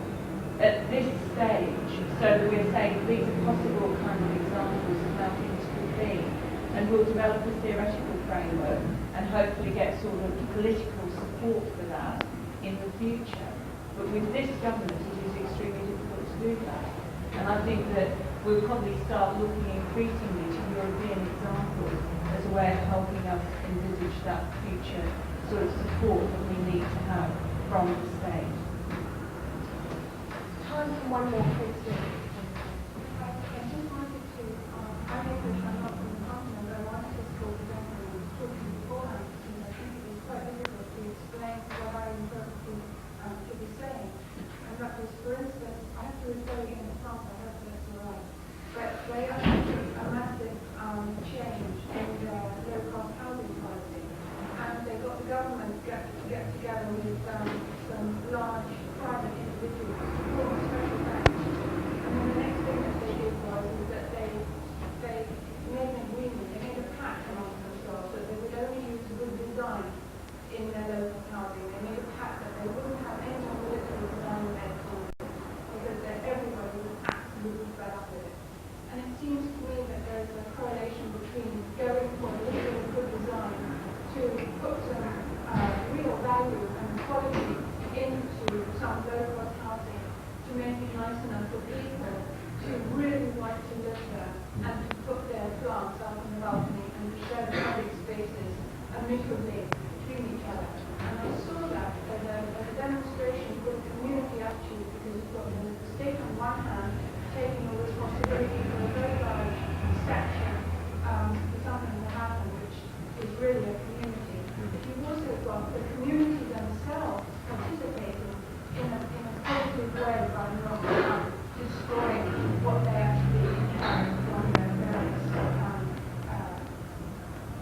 at this stage, so that we're saying these are possible kind of examples of how things could be. And we'll develop a theoretical framework and hopefully get sort of political support for that in the future. But with this government it is extremely difficult to do that. And I think that we'll probably start looking increasingly to European examples as a way of helping us envisage that future sort of support that we need to have from the state. Time for one more question. I just wanted to, I'm English, I'm not from the continent, but I wanted to school together and talking beforehand, because I think it was quite difficult to explain what I interpreted to be saying. And that was, for instance, I have to refer you in the past, I hope that's all right, but they undertook a massive change in their low-cost housing policy. And they got the government to get together with some large private individuals to form a special bank. And then the next thing that they did was that they made an agreement, they made a pact amongst themselves that they would only use good design in their local housing. They made a pact that they wouldn't have any more political design in their economy because everybody was absolutely fed up with it. And it seems to me that there's a correlation between going for a little bit of good design to put some real value and quality into some low-cost housing, to make it nice enough for people to really want to live there and to put their plants out in the balcony and to share the public spaces amicably between each other. And I saw that as a demonstration for the community attitude, because you've got the state on one hand taking a responsibility for a very large section for something to happen, which is really a community. But you've also got the community themselves participating in a positive way by not destroying what they actually inherit from their various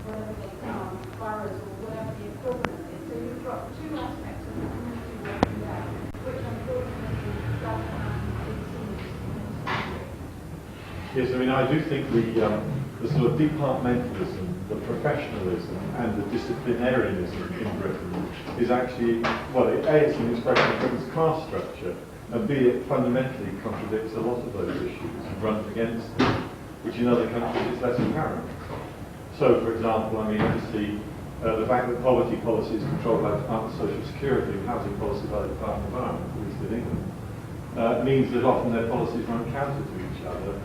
whatever they are, boroughs or whatever the equivalent is. So you've got two aspects of the community working there, which unfortunately doesn't happen, it seems, in this country. Yes, I mean, I do think the sort of departmentalism, the professionalism, and the disciplinarianism in Britain is actually, well, A, it's an expression of Britain's class structure, and B, it fundamentally contradicts a lot of those issues and runs against them, which in other countries is less apparent. So, for example, I mean, obviously, the fact that poverty policy is controlled by the Department of Social Security and housing policy by the Department of Environment, at least in England, means that often their policies run counter to each other,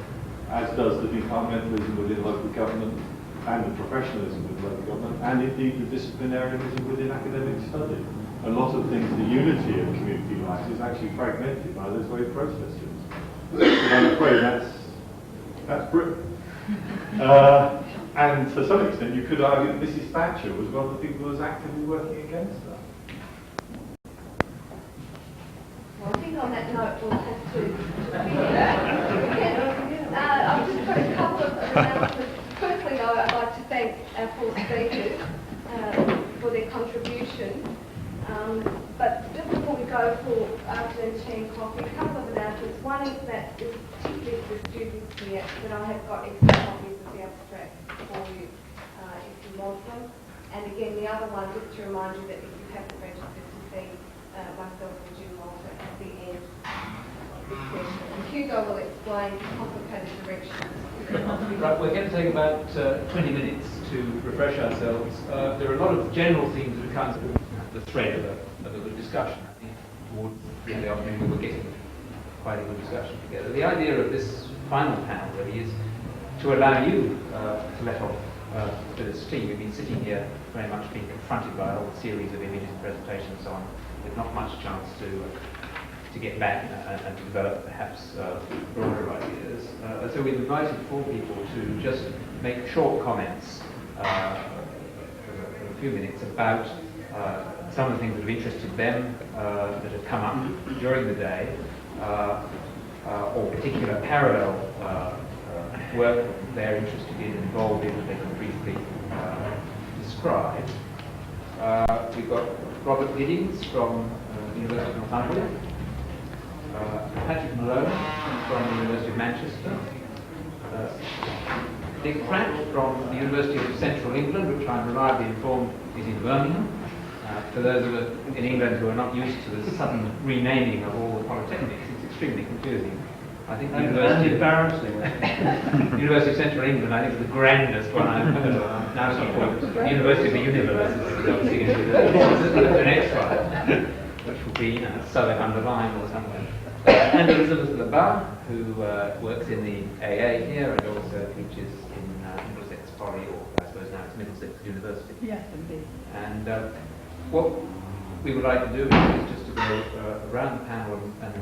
as does the departmentalism within local government and the professionalism within local government, and indeed the disciplinarianism within academic study. A lot of things, the unity of community life is actually fragmented by those very processes. But I'm afraid that's Britain. And to some extent you could argue that Mrs. Thatcher was one of the people who was actively working against that. Well, I think on that note we'll have to finish. I've just got a couple of announcements. Firstly, though, I'd like to thank our four speakers for their contribution. But just before we go for afternoon tea and coffee, a couple of announcements. One is that, it's particularly for the students here, that I have got extra copies of the abstract for you if you want them. And again, the other one, just to remind you that if you haven't registered to see myself and Jim Walter at the end of this session. And Hugo will explain complicated directions. Right, we're going to take about 20 minutes to refresh ourselves. There are a lot of general themes that come to the thread of a good discussion. I think towards the end of the afternoon we were getting quite a good discussion together. The idea of this final panel really is to allow you to let off with a steam. We've been sitting here very much being confronted by a whole series of images, presentations and so on, with not much chance to get back and to develop perhaps broader ideas. So we've invited four people to just make short comments for a few minutes about some of the things that have interested them, that have come up during the day, or particular parallel work that they're interested in, involved in, that they can briefly describe. We've got Robert Giddings from the University of Northumberland, Patrick Malone from the University of Manchester, Dick Pratt from the University of Central England, which I'm reliably informed is in Birmingham. For those of us in England who are not used to the sudden renaming of all the polytechnics, it's extremely confusing. I think the University of Central England, I think, is the grandest one I've heard of. Now it's called the University of the Universe. The next one, which will be Southern Underline or somewhere. And Elizabeth Labar, who works in the AA here and also teaches in Middlesex Poly, or I suppose now it's Middlesex University. Yes, indeed. And what we would like to do is just to go around the panel and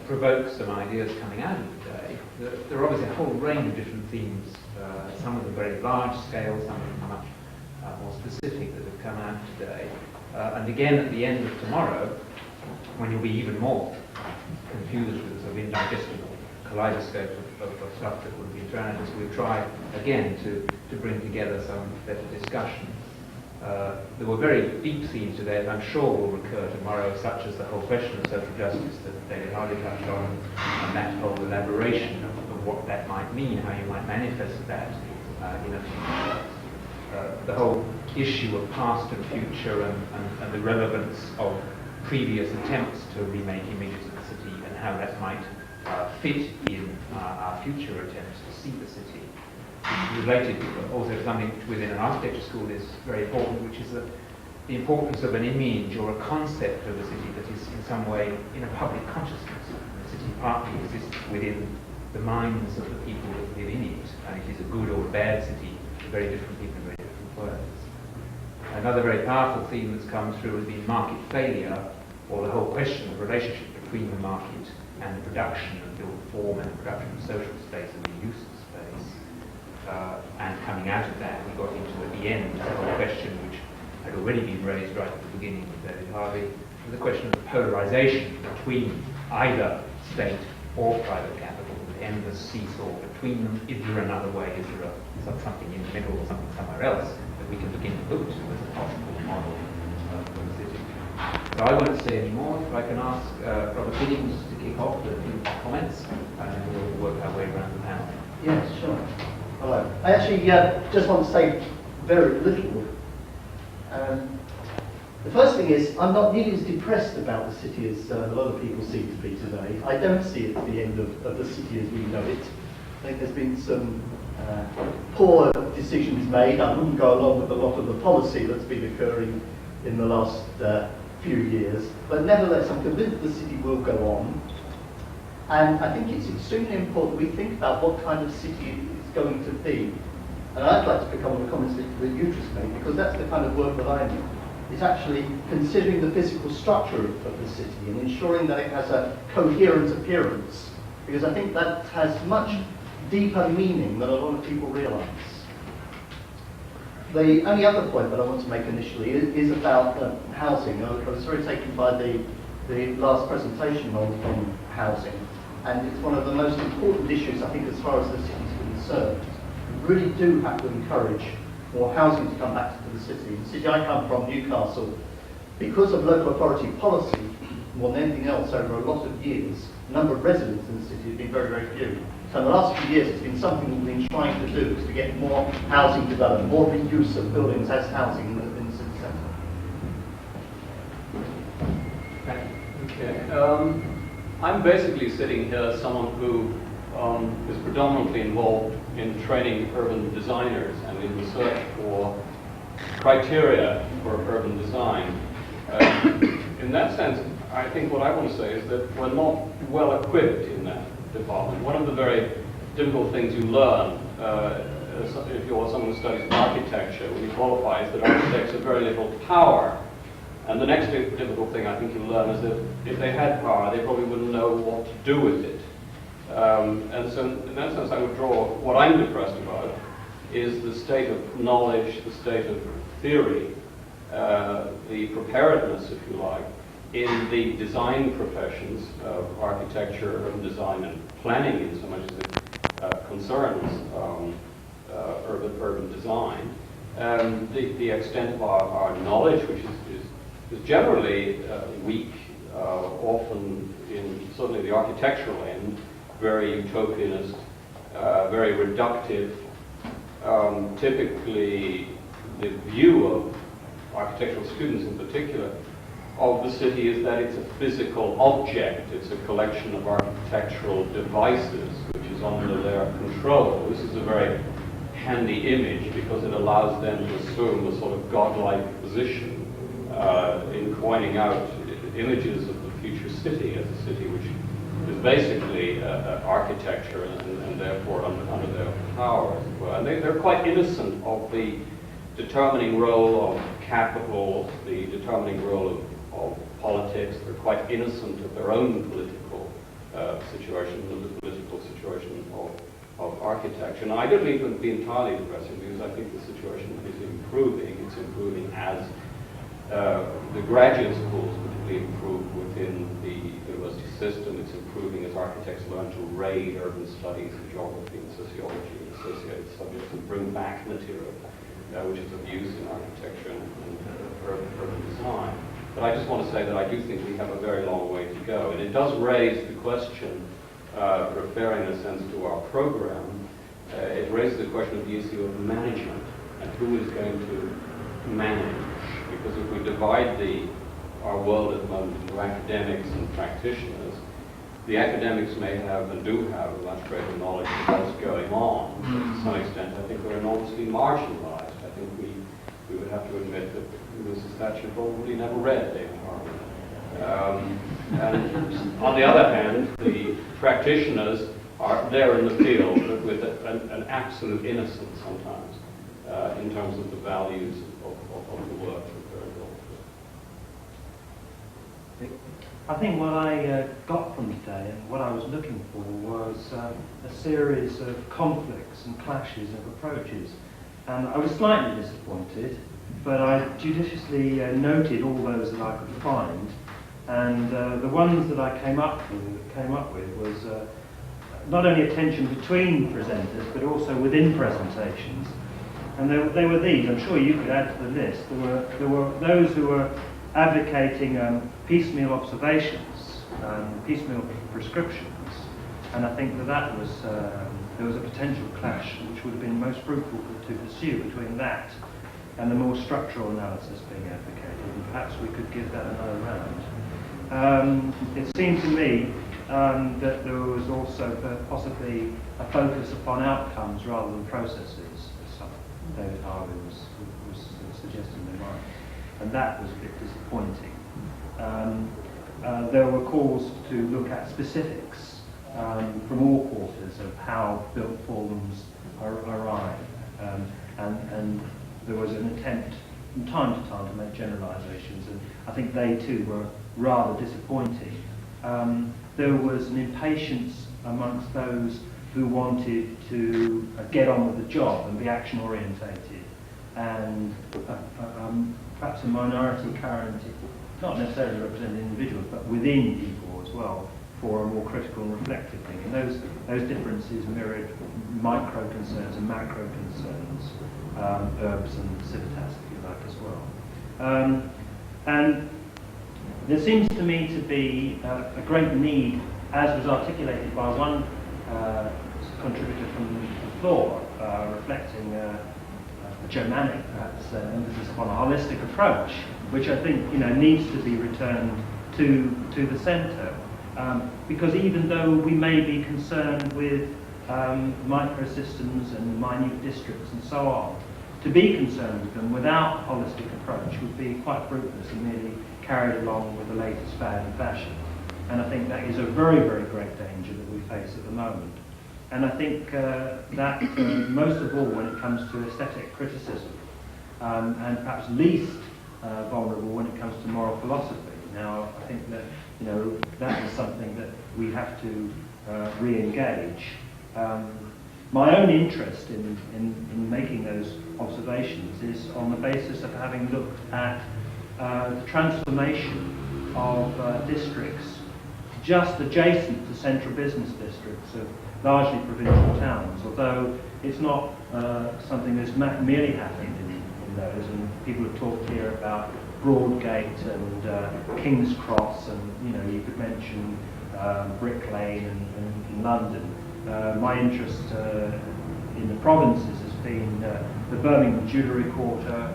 provoke some ideas coming out of today. There are obviously a whole range of different themes, some of them very large scale, some of them much more specific that have come out today. And again, at the end of tomorrow, when you'll be even more confused with the sort of indigestible kaleidoscope of stuff that would be thrown at us, we'll try again to bring together some better discussion. There were very deep themes today that I'm sure will recur tomorrow, such as the whole question of social justice that David Hardy touched on, and that whole elaboration of what that might mean, how you might manifest that in a future. The whole issue of past and future and the relevance of previous attempts to remake images of the city and how that might fit in our future attempts to see the city. Related also to something which within an architecture school is very important, which is the importance of an image or a concept of a city that is in some way in a public consciousness. The city partly exists within the minds of the people that live in it, and it is a good or a bad city for very different people in very different ways. Another very powerful theme that's come through has been market failure, or the whole question of the relationship between the market and the production of built form and the production of social space and the use of space. And coming out of that, we got into, at the end, the whole question which had already been raised right at the beginning with David Harvey, the question of the polarization between either state or private capital, the endless seesaw between them. Is there another way? Is there something in the middle or something somewhere else that we can begin to look to as a possible model for the city? So I won't say any more. If I can ask Robert Menzies to kick off with a few comments, and then we'll work our way around the panel. Yes, sure. Hello. I actually just want to say very little. The first thing is, I'm not nearly as depressed about the city as a lot of people seem to be today. I don't see it at the end of the city as we know it. I think there's been some poor decisions made. I wouldn't go along with a lot of the policy that's been occurring in the last few years. But nevertheless, I'm convinced the city will go on. And I think it's extremely important we think about what kind of city it's going to be. And I'd like to pick up on the comments that you just made, because that's the kind of work that I do. It's actually considering the physical structure of the city and ensuring that it has a coherent appearance, because I think that has much deeper meaning than a lot of people realise. The only other point that I want to make initially is about housing. I was very taken by the last presentation on housing, and it's one of the most important issues, I think, as far as the city is concerned. We really do have to encourage more housing to come back to the city. The city I come from, Newcastle, because of local authority policy, more than anything else, over a lot of years, the number of residents in the city has been very, very few. So in the last few years, it's been something we've been trying to do, is to get more housing developed, more reuse of buildings as housing in the city centre. Okay. I'm basically sitting here as someone who is predominantly involved in training urban designers and in research for criteria for urban design. In that sense, I think what I want to say is that we're not well equipped in that department. One of the very difficult things you learn if you're someone who studies architecture when you qualify is that architects have very little power. And the next difficult thing I think you learn is that if they had power, they probably wouldn't know what to do with it. And so in that sense, I would draw what I'm depressed about is the state of knowledge, the state of theory, the preparedness, if you like, in the design professions of architecture, urban design, and planning in so much as it concerns urban design. The extent of our knowledge, which is generally weak, often in certainly the architectural end, very utopianist, very reductive, typically the view of architectural students in particular of the city is that it's a physical object, it's a collection of architectural devices which is under their control. This is a very handy image because it allows them to assume a sort of godlike position in pointing out images of the future city as a city which is basically architecture and therefore under their power, as it were. And they're quite innocent of the determining role of capital, the determining role of politics. They're quite innocent of their own political situation, the political situation of architecture. And I don't think it would be entirely depressing because I think the situation is improving. It's improving as the graduate schools particularly improve within the university system. It's improving as architects learn to raid urban studies and geography and sociology and associated subjects and bring back material which is of use in architecture and urban design. But I just want to say that I do think we have a very long way to go. And it does raise the question, referring in a sense to our program, it raises the question of the issue of management and who is going to manage. Because if we divide our world at the moment into academics and practitioners, the academics may have and do have a much greater knowledge of what's going on. But to some extent, I think we're enormously marginalized. I think we would have to admit that Mrs. Thatcher probably never read David Harvey. And on the other hand, the practitioners are there in the field, but with an absolute innocence sometimes in terms of the values of the work that they're involved with. I think what I got from today and what I was looking for was a series of conflicts and clashes of approaches. And I was slightly disappointed, but I judiciously noted all those that I could find. And the ones that I came up with was not only a tension between presenters, but also within presentations. And they were these. I'm sure you could add to the list. There were those who were advocating piecemeal observations, piecemeal prescriptions, and I think that was there was a potential clash which would have been most fruitful to pursue between that and the more structural analysis being advocated, and perhaps we could give that another round. It seemed to me that there was also possibly a focus upon outcomes rather than processes, as David Harvey was suggesting they might. And that was a bit disappointing. There were calls to look at specifics from all quarters of how built forms arrive. And there was an attempt from time to time to make generalisations, and I think they too were rather disappointing. There was an impatience amongst those who wanted to get on with the job and be action orientated, and perhaps a minority current, not necessarily representing individuals, but within people as well, for a more critical and reflective thing. And those differences mirrored micro concerns and macro concerns, urbs and civitas, if you like, as well. And there seems to me to be a great need, as was articulated by one contributor from the floor, reflecting a Germanic, perhaps, emphasis upon a holistic approach, which I think needs to be returned to the centre, because even though we may be concerned with microsystems and minute districts and so on, to be concerned with them without a holistic approach would be quite fruitless and merely carried along with the latest fad and fashion. And I think that is a very, very great danger that we face at the moment. And I think that most of all when it comes to aesthetic criticism, and perhaps least vulnerable when it comes to moral philosophy. Now, I think that that is something that we have to re-engage. My own interest in making those observations is on the basis of having looked at the transformation of districts just adjacent to central business districts of largely provincial towns, although it's not something that's merely happened in those, and people have talked here about Broadgate and King's Cross, and you could mention Brick Lane and London. My interest in the provinces has been the Birmingham Jewellery Quarter,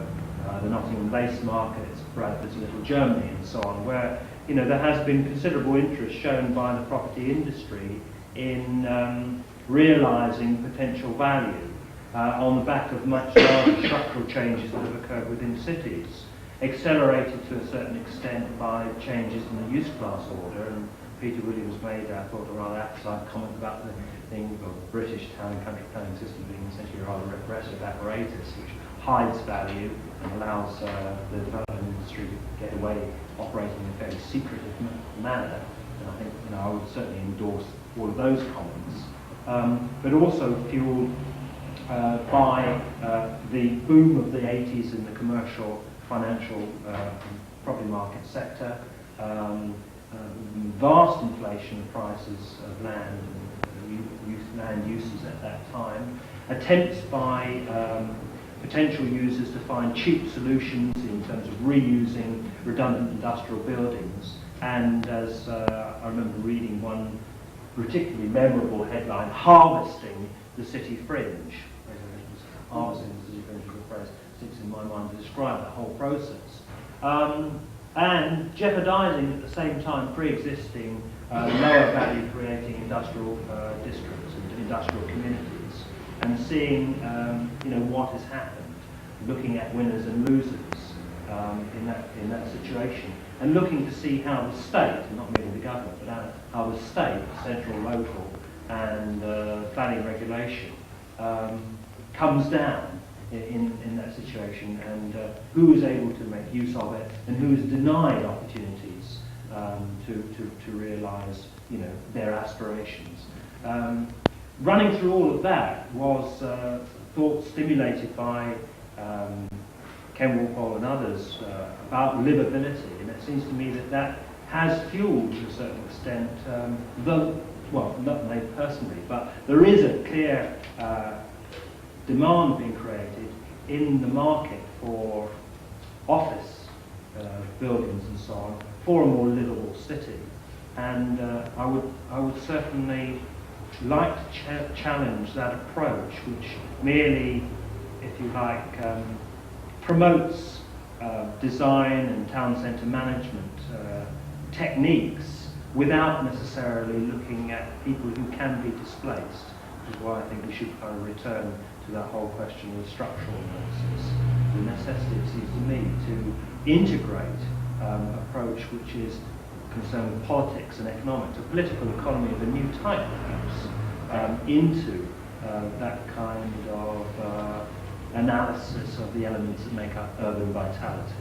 the Nottingham Lace Markets, Bradford's Little Germany, and so on, where there has been considerable interest shown by the property industry in realising potential value on the back of much larger structural changes that have occurred within cities, accelerated to a certain extent by changes in the use class order. And Peter Williams made, I thought, a rather apposite comment about the thing of the British town and country planning system being essentially a rather repressive apparatus which hides value and allows the development industry to get away operating in a fairly secretive manner. And I think I would certainly endorse all of those comments, but also fueled by the boom of the 80s in the commercial, financial property market sector, vast inflation of prices of land and land uses at that time, attempts by potential users to find cheap solutions in terms of reusing redundant industrial buildings, and as I remember reading one particularly memorable headline, harvesting the city fringe. Harvesting the city fringe is a phrase that sticks in my mind to describe that whole process. And jeopardising at the same time pre-existing lower value creating industrial districts and industrial communities, and seeing what has happened, looking at winners and losers in that situation, and looking to see how the state, not merely the government, but how the state, central, local, and planning regulation comes down in that situation, and who is able to make use of it, and who is denied opportunities to realise their aspirations. Running through all of that was thought stimulated by Ken Walpole and others about livability, and it seems to me that has fueled to a certain extent well, not me personally, but there is a clear demand being created in the market for office buildings and so on for a more livable city, and I would certainly like to challenge that approach, which merely, if you like, promotes design and town centre management techniques without necessarily looking at people who can be displaced, which is why I think we should kind of return to that whole question of structural analysis. The necessity, it seems to me, to integrate approach which is concerned with politics and economics, a political economy of a new type perhaps, into that kind of analysis of the elements that make up urban vitality.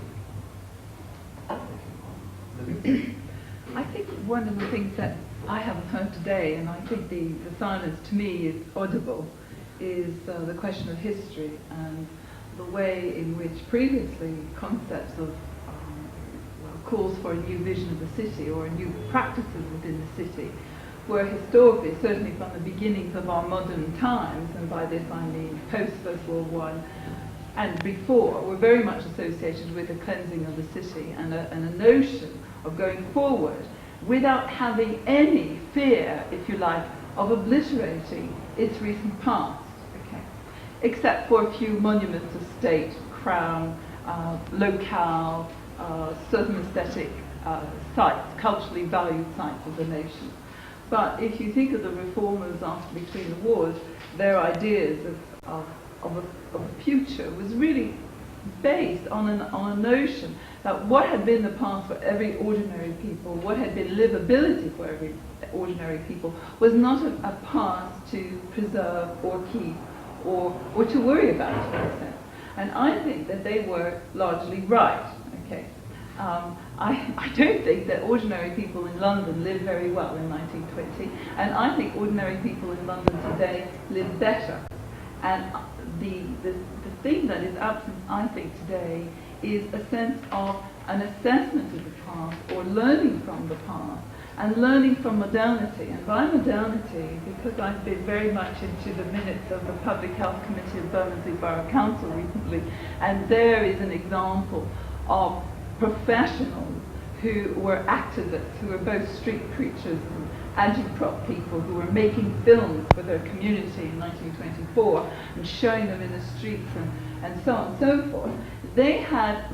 I think one of the things that I haven't heard today, and I think the silence to me is audible, is the question of history and the way in which previously concepts of calls for a new vision of the city or new practices within the city were historically, certainly from the beginnings of our modern times, and by this I mean post First World War and before, were very much associated with the cleansing of the city and a notion of going forward without having any fear, if you like, of obliterating its recent past, except for a few monuments of state, crown, locale, certain aesthetic sites, culturally valued sites of the nation. But if you think of the reformers after between the wars, their ideas of a future was really based on a notion that what had been the past for every ordinary people, what had been livability for every ordinary people, was not a past to preserve or keep or to worry about in a sense. And I think that they were largely right. Okay. I don't think that ordinary people in London lived very well in 1920, and I think ordinary people in London today live better. And the thing that is absent, I think, today is a sense of an assessment of the past or learning from the past and learning from modernity. And by modernity, because I've been very much into the minutes of the Public Health Committee of Bermondsey Borough Council recently, and there is an example of professionals who were activists, who were both street preachers and agitprop people, who were making films for their community in 1924 and showing them in the streets and so on and so forth. They had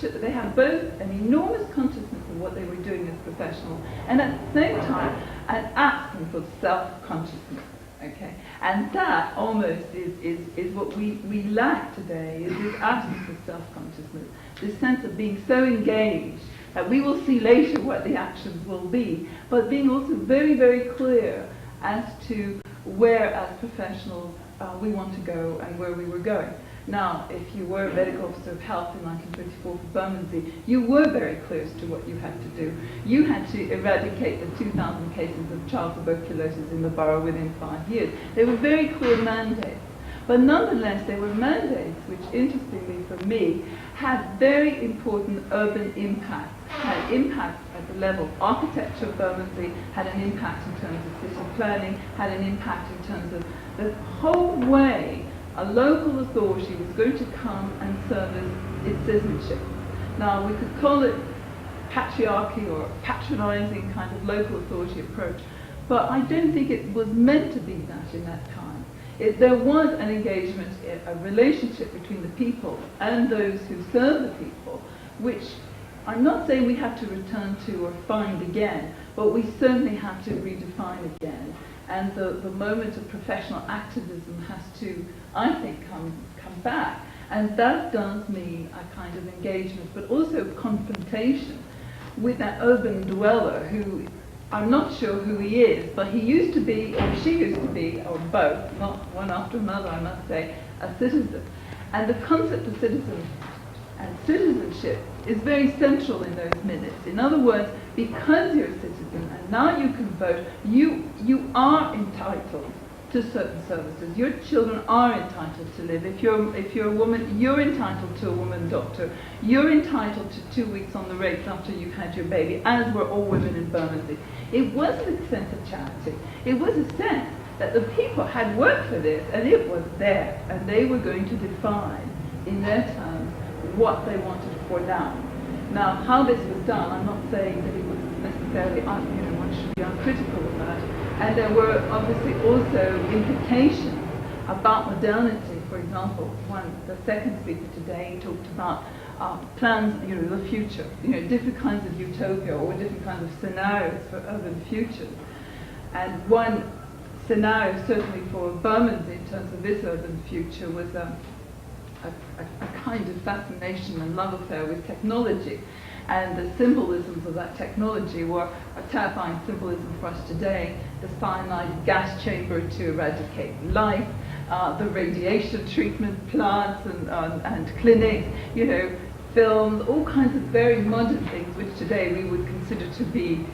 they had both an enormous consciousness of what they were doing as professionals, and at the same time an absence of self-consciousness. Okay, and that almost is what we lack today, is this absence of self-consciousness, this sense of being so engaged that we will see later what the actions will be, but being also very, very clear as to where, as professionals, we want to go and where we were going. Now, if you were a medical officer of health in 1924 for Bermondsey, you were very clear as to what you had to do. You had to eradicate the 2,000 cases of child tuberculosis in the borough within 5 years. They were very clear mandates. But nonetheless, they were mandates which, interestingly for me, had very important urban impacts, had impacts at the level of architecture of Bermondsey, had an impact in terms of city planning, had an impact in terms of the whole way a local authority was going to come and service its citizenship. Now, we could call it patriarchy or patronizing kind of local authority approach, but I don't think it was meant to be that in that time. There was an engagement, a relationship between the people and those who serve the people, which I'm not saying we have to return to or find again, but we certainly have to redefine again. And the moment of professional activism has to, I think, come back. And that does mean a kind of engagement, but also confrontation with that urban dweller who, I'm not sure who he is, but he used to be, or she used to be, or both, not one after another, I must say, a citizen. And the concept of citizen and citizenship is very central in those minutes. In other words, because you're a citizen and now you can vote, you are entitled to certain services. Your children are entitled to live. If you're a woman, you're entitled to a woman doctor. You're entitled to 2 weeks on the rates after you've had your baby, as were all women in Bermondsey. It wasn't a sense of charity. It was a sense that the people had worked for this and it was there, and they were going to define in their terms what they wanted for now. Now, how this was done, I'm not saying that it was necessarily, one should be uncritical of that. And there were obviously also implications about modernity. For example, the second speaker today talked about plans, the future, different kinds of utopia or different kinds of scenarios for urban futures. And one scenario, certainly for Bermondsey in terms of this urban future, was a kind of fascination and love affair with technology. And the symbolisms of that technology were a terrifying symbolism for us today. The cyanide gas chamber to eradicate life, the radiation treatment plants and clinics, films, all kinds of very modern things which today we would consider to be,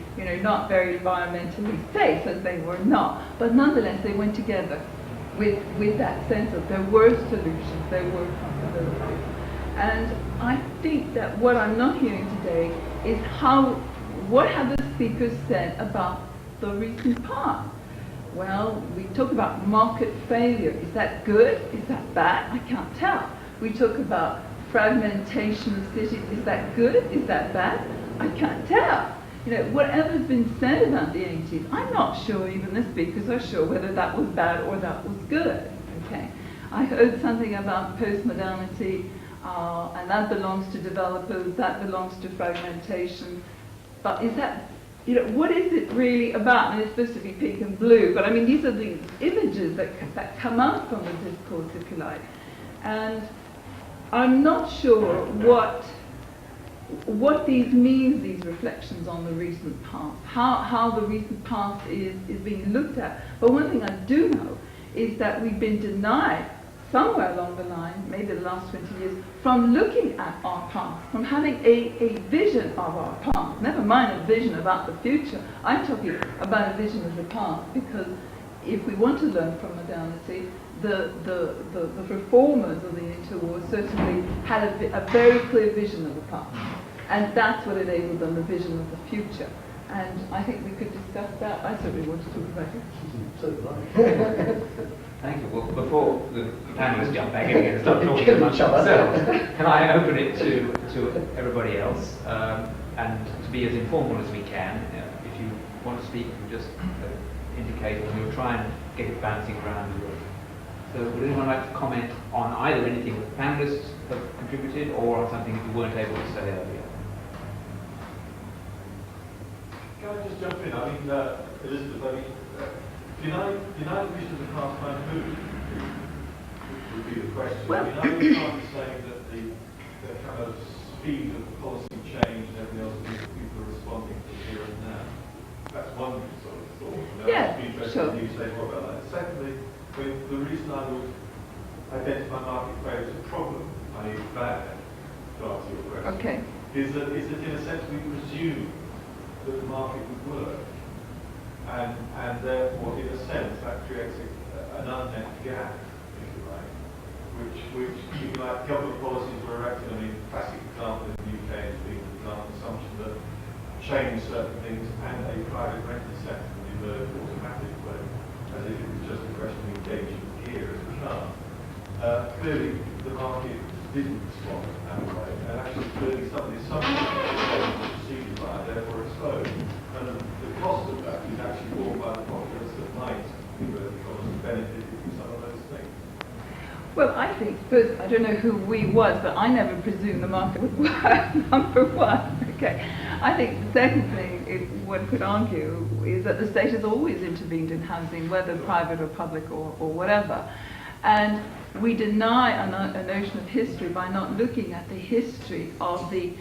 not very environmentally safe, as they were not. But nonetheless, they went together with that sense of there were solutions, there were possibilities. And I think that what I'm not hearing today is what have the speakers said about the recent past? Well, we talk about market failure. Is that good? Is that bad? I can't tell. We talk about fragmentation of cities. Is that good? Is that bad? I can't tell. Whatever's been said about the 80s, I'm not sure even the speakers are sure whether that was bad or that was good. Okay, I heard something about postmodernity, and that belongs to developers, that belongs to fragmentation. But is that, what is it really about? And it's supposed to be pink and blue, but I mean, these are the images that come out from the discourse, if you like. And I'm not sure what these means, these reflections on the recent past, how the recent past is being looked at. But one thing I do know is that we've been denied somewhere along the line, maybe the last 20 years, from looking at our past, from having a vision of our past, never mind a vision about the future. I'm talking about a vision of the past, because if we want to learn from modernity, the reformers of the interwar certainly had a very clear vision of the past. And that's what enabled them, the vision of the future. And I think we could discuss that. I certainly want to talk about it. So do Thank you. Well, before the panelists jump back in again and start talking about myself, can I open it to everybody else? and to be as informal as we can. If you want to speak, you just indicate, and we'll try and get it bouncing around the room. So would anyone like to comment on either anything that the panelists have contributed or on something that you weren't able to say earlier? Can I just jump in? I mean, Elizabeth, I mean, United Vision of the Pastime Food would be the question. Well, I mean, I was trying to say that the kind of speed of policy change and everything else, people are responding to here and now. That's one sort of thought. And Yeah, I'd be interested sure. in you say more about that. Secondly, I mean, the reason I would identify market failure as a problem, i.e. bad, to answer your question, Okay. is that in a sense we presume that the market would work. And therefore, in a sense, that creates an unmet gap, if you like, which if you like, government policies were erected. I mean, classic example in the UK has been the assumption that change certain things and a private rented sector would emerge automatically, as if it was just a question of engaging here as a car. Clearly, the market didn't respond in that way, and actually clearly some of the assumptions were preceded by it, therefore exposed. And the cost of that is actually borne by the populace that might, benefited from some of those things. Well, I think, first, I don't know who we was, but I never presumed the market would work, number one. Okay. I think the second thing one could argue is that the state has always intervened in housing, whether private or public or whatever. And we deny a notion of history by not looking at the history of the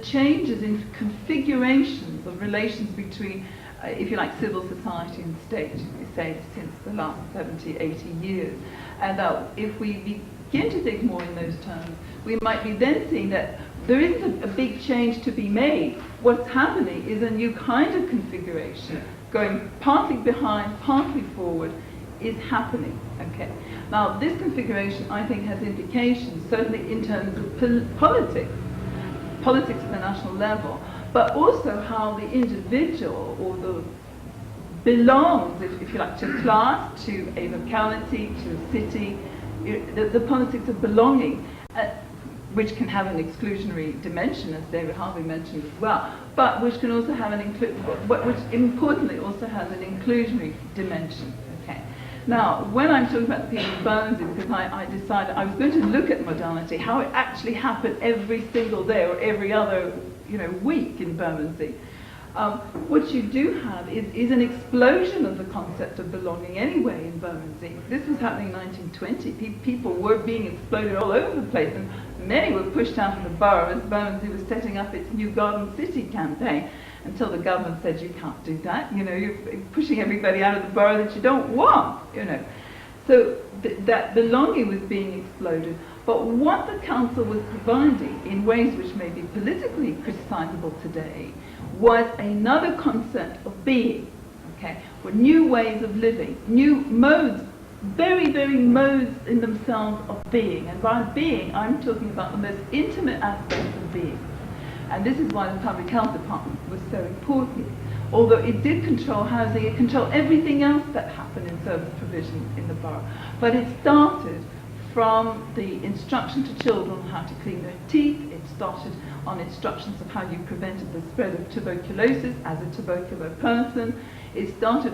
changes in configurations of relations between, if you like, civil society and state, we say, since the last 70, 80 years. And if we begin to think more in those terms, we might be then seeing that there isn't a big change to be made. What's happening is a new kind of configuration, going partly behind, partly forward, is happening. Okay. Now, this configuration, I think, has implications, certainly in terms of politics at the national level, but also how the individual or the belongs, if you like, to a class, to a locality, to a city, the politics of belonging, which can have an exclusionary dimension, as David Harvey mentioned as well, but which can also have which importantly also has an inclusionary dimension. Okay. Now, when I'm talking about the people of Bermondsey, because I decided I was going to look at modality, how it actually happened every single day or every other, week in Bermondsey. What you do have is an explosion of the concept of belonging anyway in Bermondsey. This was happening in 1920. People were being exploded all over the place, and many were pushed out of the borough as Bermondsey was setting up its new Garden City campaign, until the government said, you can't do that, you're pushing everybody out of the borough that you don't want, So that belonging was being exploded. But what the council was providing, in ways which may be politically criticisable today, was another concept of being, okay, with new ways of living, new modes, very, very modes in themselves of being. And by being, I'm talking about the most intimate aspects of being. And this is why the public health department was so important. Although it did control housing, it controlled everything else that happened in service provision in the borough. But it started from the instruction to children on how to clean their teeth. It started on instructions of how you prevented the spread of tuberculosis as a tubercular person. It started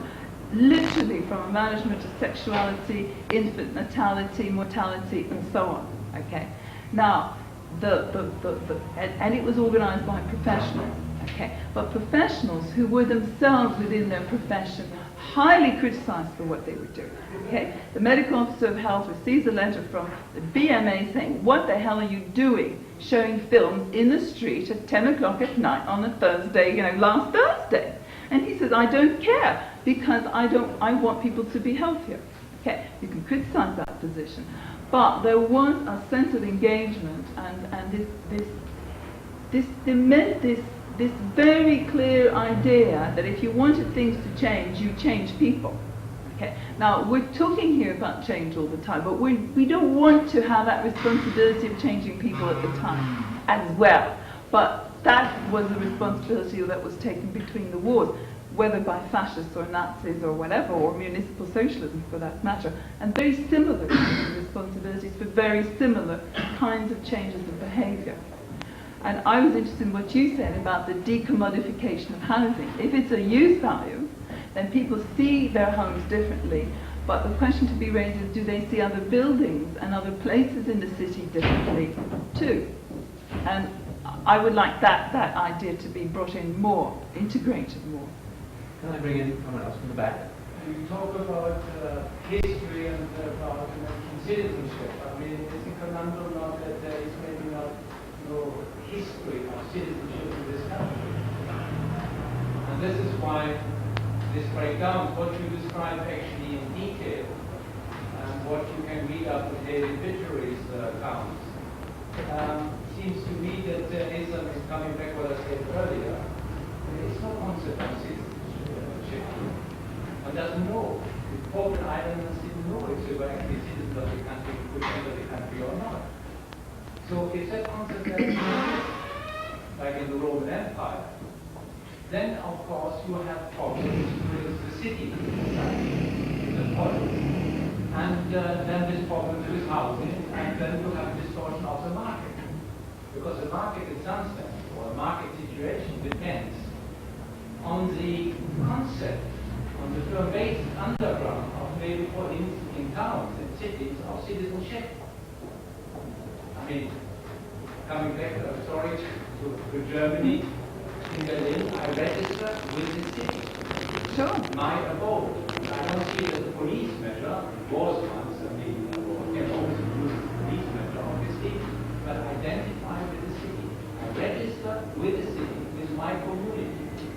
literally from a management of sexuality, infant natality, mortality, and so on. Okay. Now, and it was organized by professionals. Okay. But professionals who were themselves within their profession highly criticized for what they were doing. Okay? The medical officer of health receives a letter from the BMA saying, what the hell are you doing showing films in the street at 10 o'clock at night on a Thursday, last Thursday? And he says, I don't care, because I want people to be healthier. Okay? You can criticize that position. But there was a sense of engagement and this very clear idea that if you wanted things to change, you change people. Okay. Now, we're talking here about change all the time, but we don't want to have that responsibility of changing people at the time as well. But that was a responsibility that was taken between the wars, whether by fascists or Nazis or whatever, or municipal socialism for that matter, and very similar responsibilities for very similar kinds of changes of behavior. And I was interested in what you said about the decommodification of housing. If it's a use value, then people see their homes differently. But the question to be raised is, do they see other buildings and other places in the city differently too? And I would like that idea to be brought in more, integrated more. Can I bring in someone else from the back? You talk about history and about citizenship. I mean, it's a conundrum now that there is maybe no history of citizenship in this country. And this is why this breakdown, what you describe actually in detail, and what you can read out of David Vittery's accounts, seems to me that there is, and it's coming back what I said earlier, there is no concept of citizenship. One doesn't know. The Falkland Islanders didn't know if they were actually citizens of the country, could enter the country or not. So if that concept has like in the Roman Empire, then of course you have problems with the city, the polis, and then there's problems with housing, and then you have distortion of the market. Because the market in some sense, or the market situation, depends on the concept, on the pervasive underground of maybe, for instance, in towns and cities, of citizenship. I mean, coming back, sorry, to Germany, in Berlin, I registered with the city. Sure. My abode. I don't see it as a police measure. It was once, I mean, you can always use a police measure, obviously, but identify with the city. I register with the city, with my community.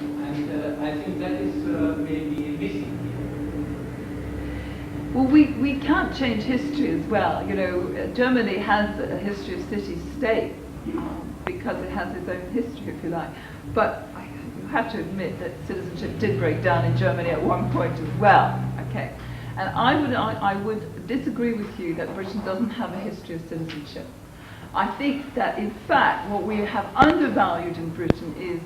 And I think that is maybe missing here. Well, we can't change history as well. You know, Germany has a history of city-state because it has its own history, if you like. But you have to admit that citizenship did break down in Germany at one point as well. Okay, and I would disagree with you that Britain doesn't have a history of citizenship. I think that in fact what we have undervalued in Britain is,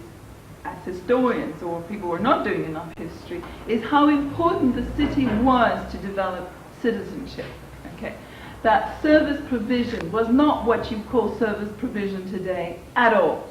as historians or people who are not doing enough history, is how important the city was to develop citizenship. Okay, that service provision was not what you call service provision today at all.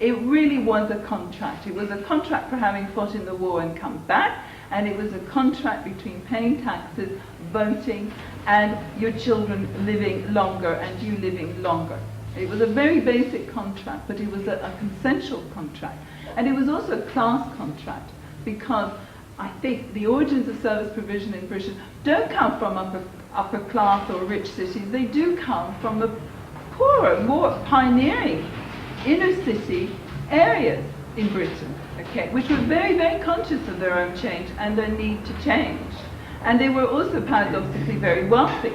It really was a contract. It was a contract for having fought in the war and come back, and it was a contract between paying taxes, voting, and your children living longer and you living longer. It was a very basic contract, but it was a consensual contract. And it was also a class contract, because I think the origins of service provision in Britain don't come from upper class or rich cities. They do come from the poorer, more pioneering inner city areas in Britain, okay, which were very, very conscious of their own change and their need to change. And they were also paradoxically very wealthy.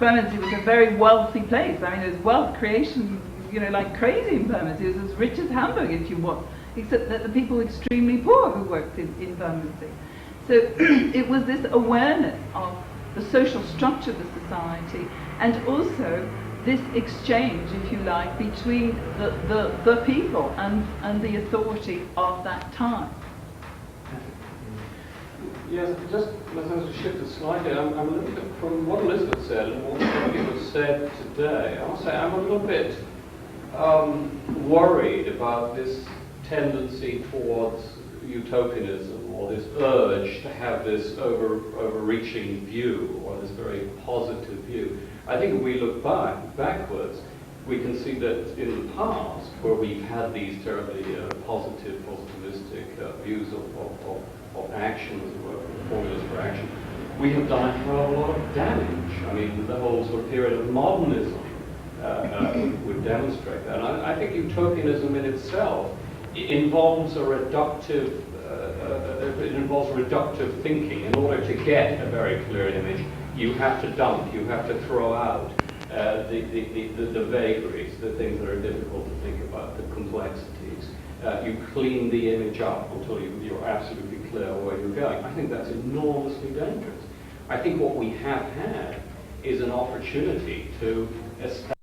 Bermondsey was a very wealthy place. I mean, there was wealth creation, you know, like crazy in Bermondsey. It was as rich as Hamburg, if you want, except that the people were extremely poor who worked in Bermondsey. So it was this awareness of the social structure of the society, and also this exchange, if you like, between the people and the authority of that time. Yes, just let's shift it slightly. I'm a little bit, from what Elizabeth said and what was said today, I must say I'm a little bit worried about this tendency towards utopianism, or this urge to have this overreaching view, or this very positive view. I think if we look backwards, we can see that in the past, where we've had these terribly positivistic views of action, as it were, formulas for action, we have done a lot of damage. I mean, the whole sort of period of modernism would demonstrate that. And I think utopianism in itself involves a reductive, thinking. In order to get a very clear image, you have to dump, you have to throw out the vagaries, the things that are difficult to think about, the complexities. You clean the image up until you're absolutely clear where you're going. I think that's enormously dangerous. I think what we have had is an opportunity to establish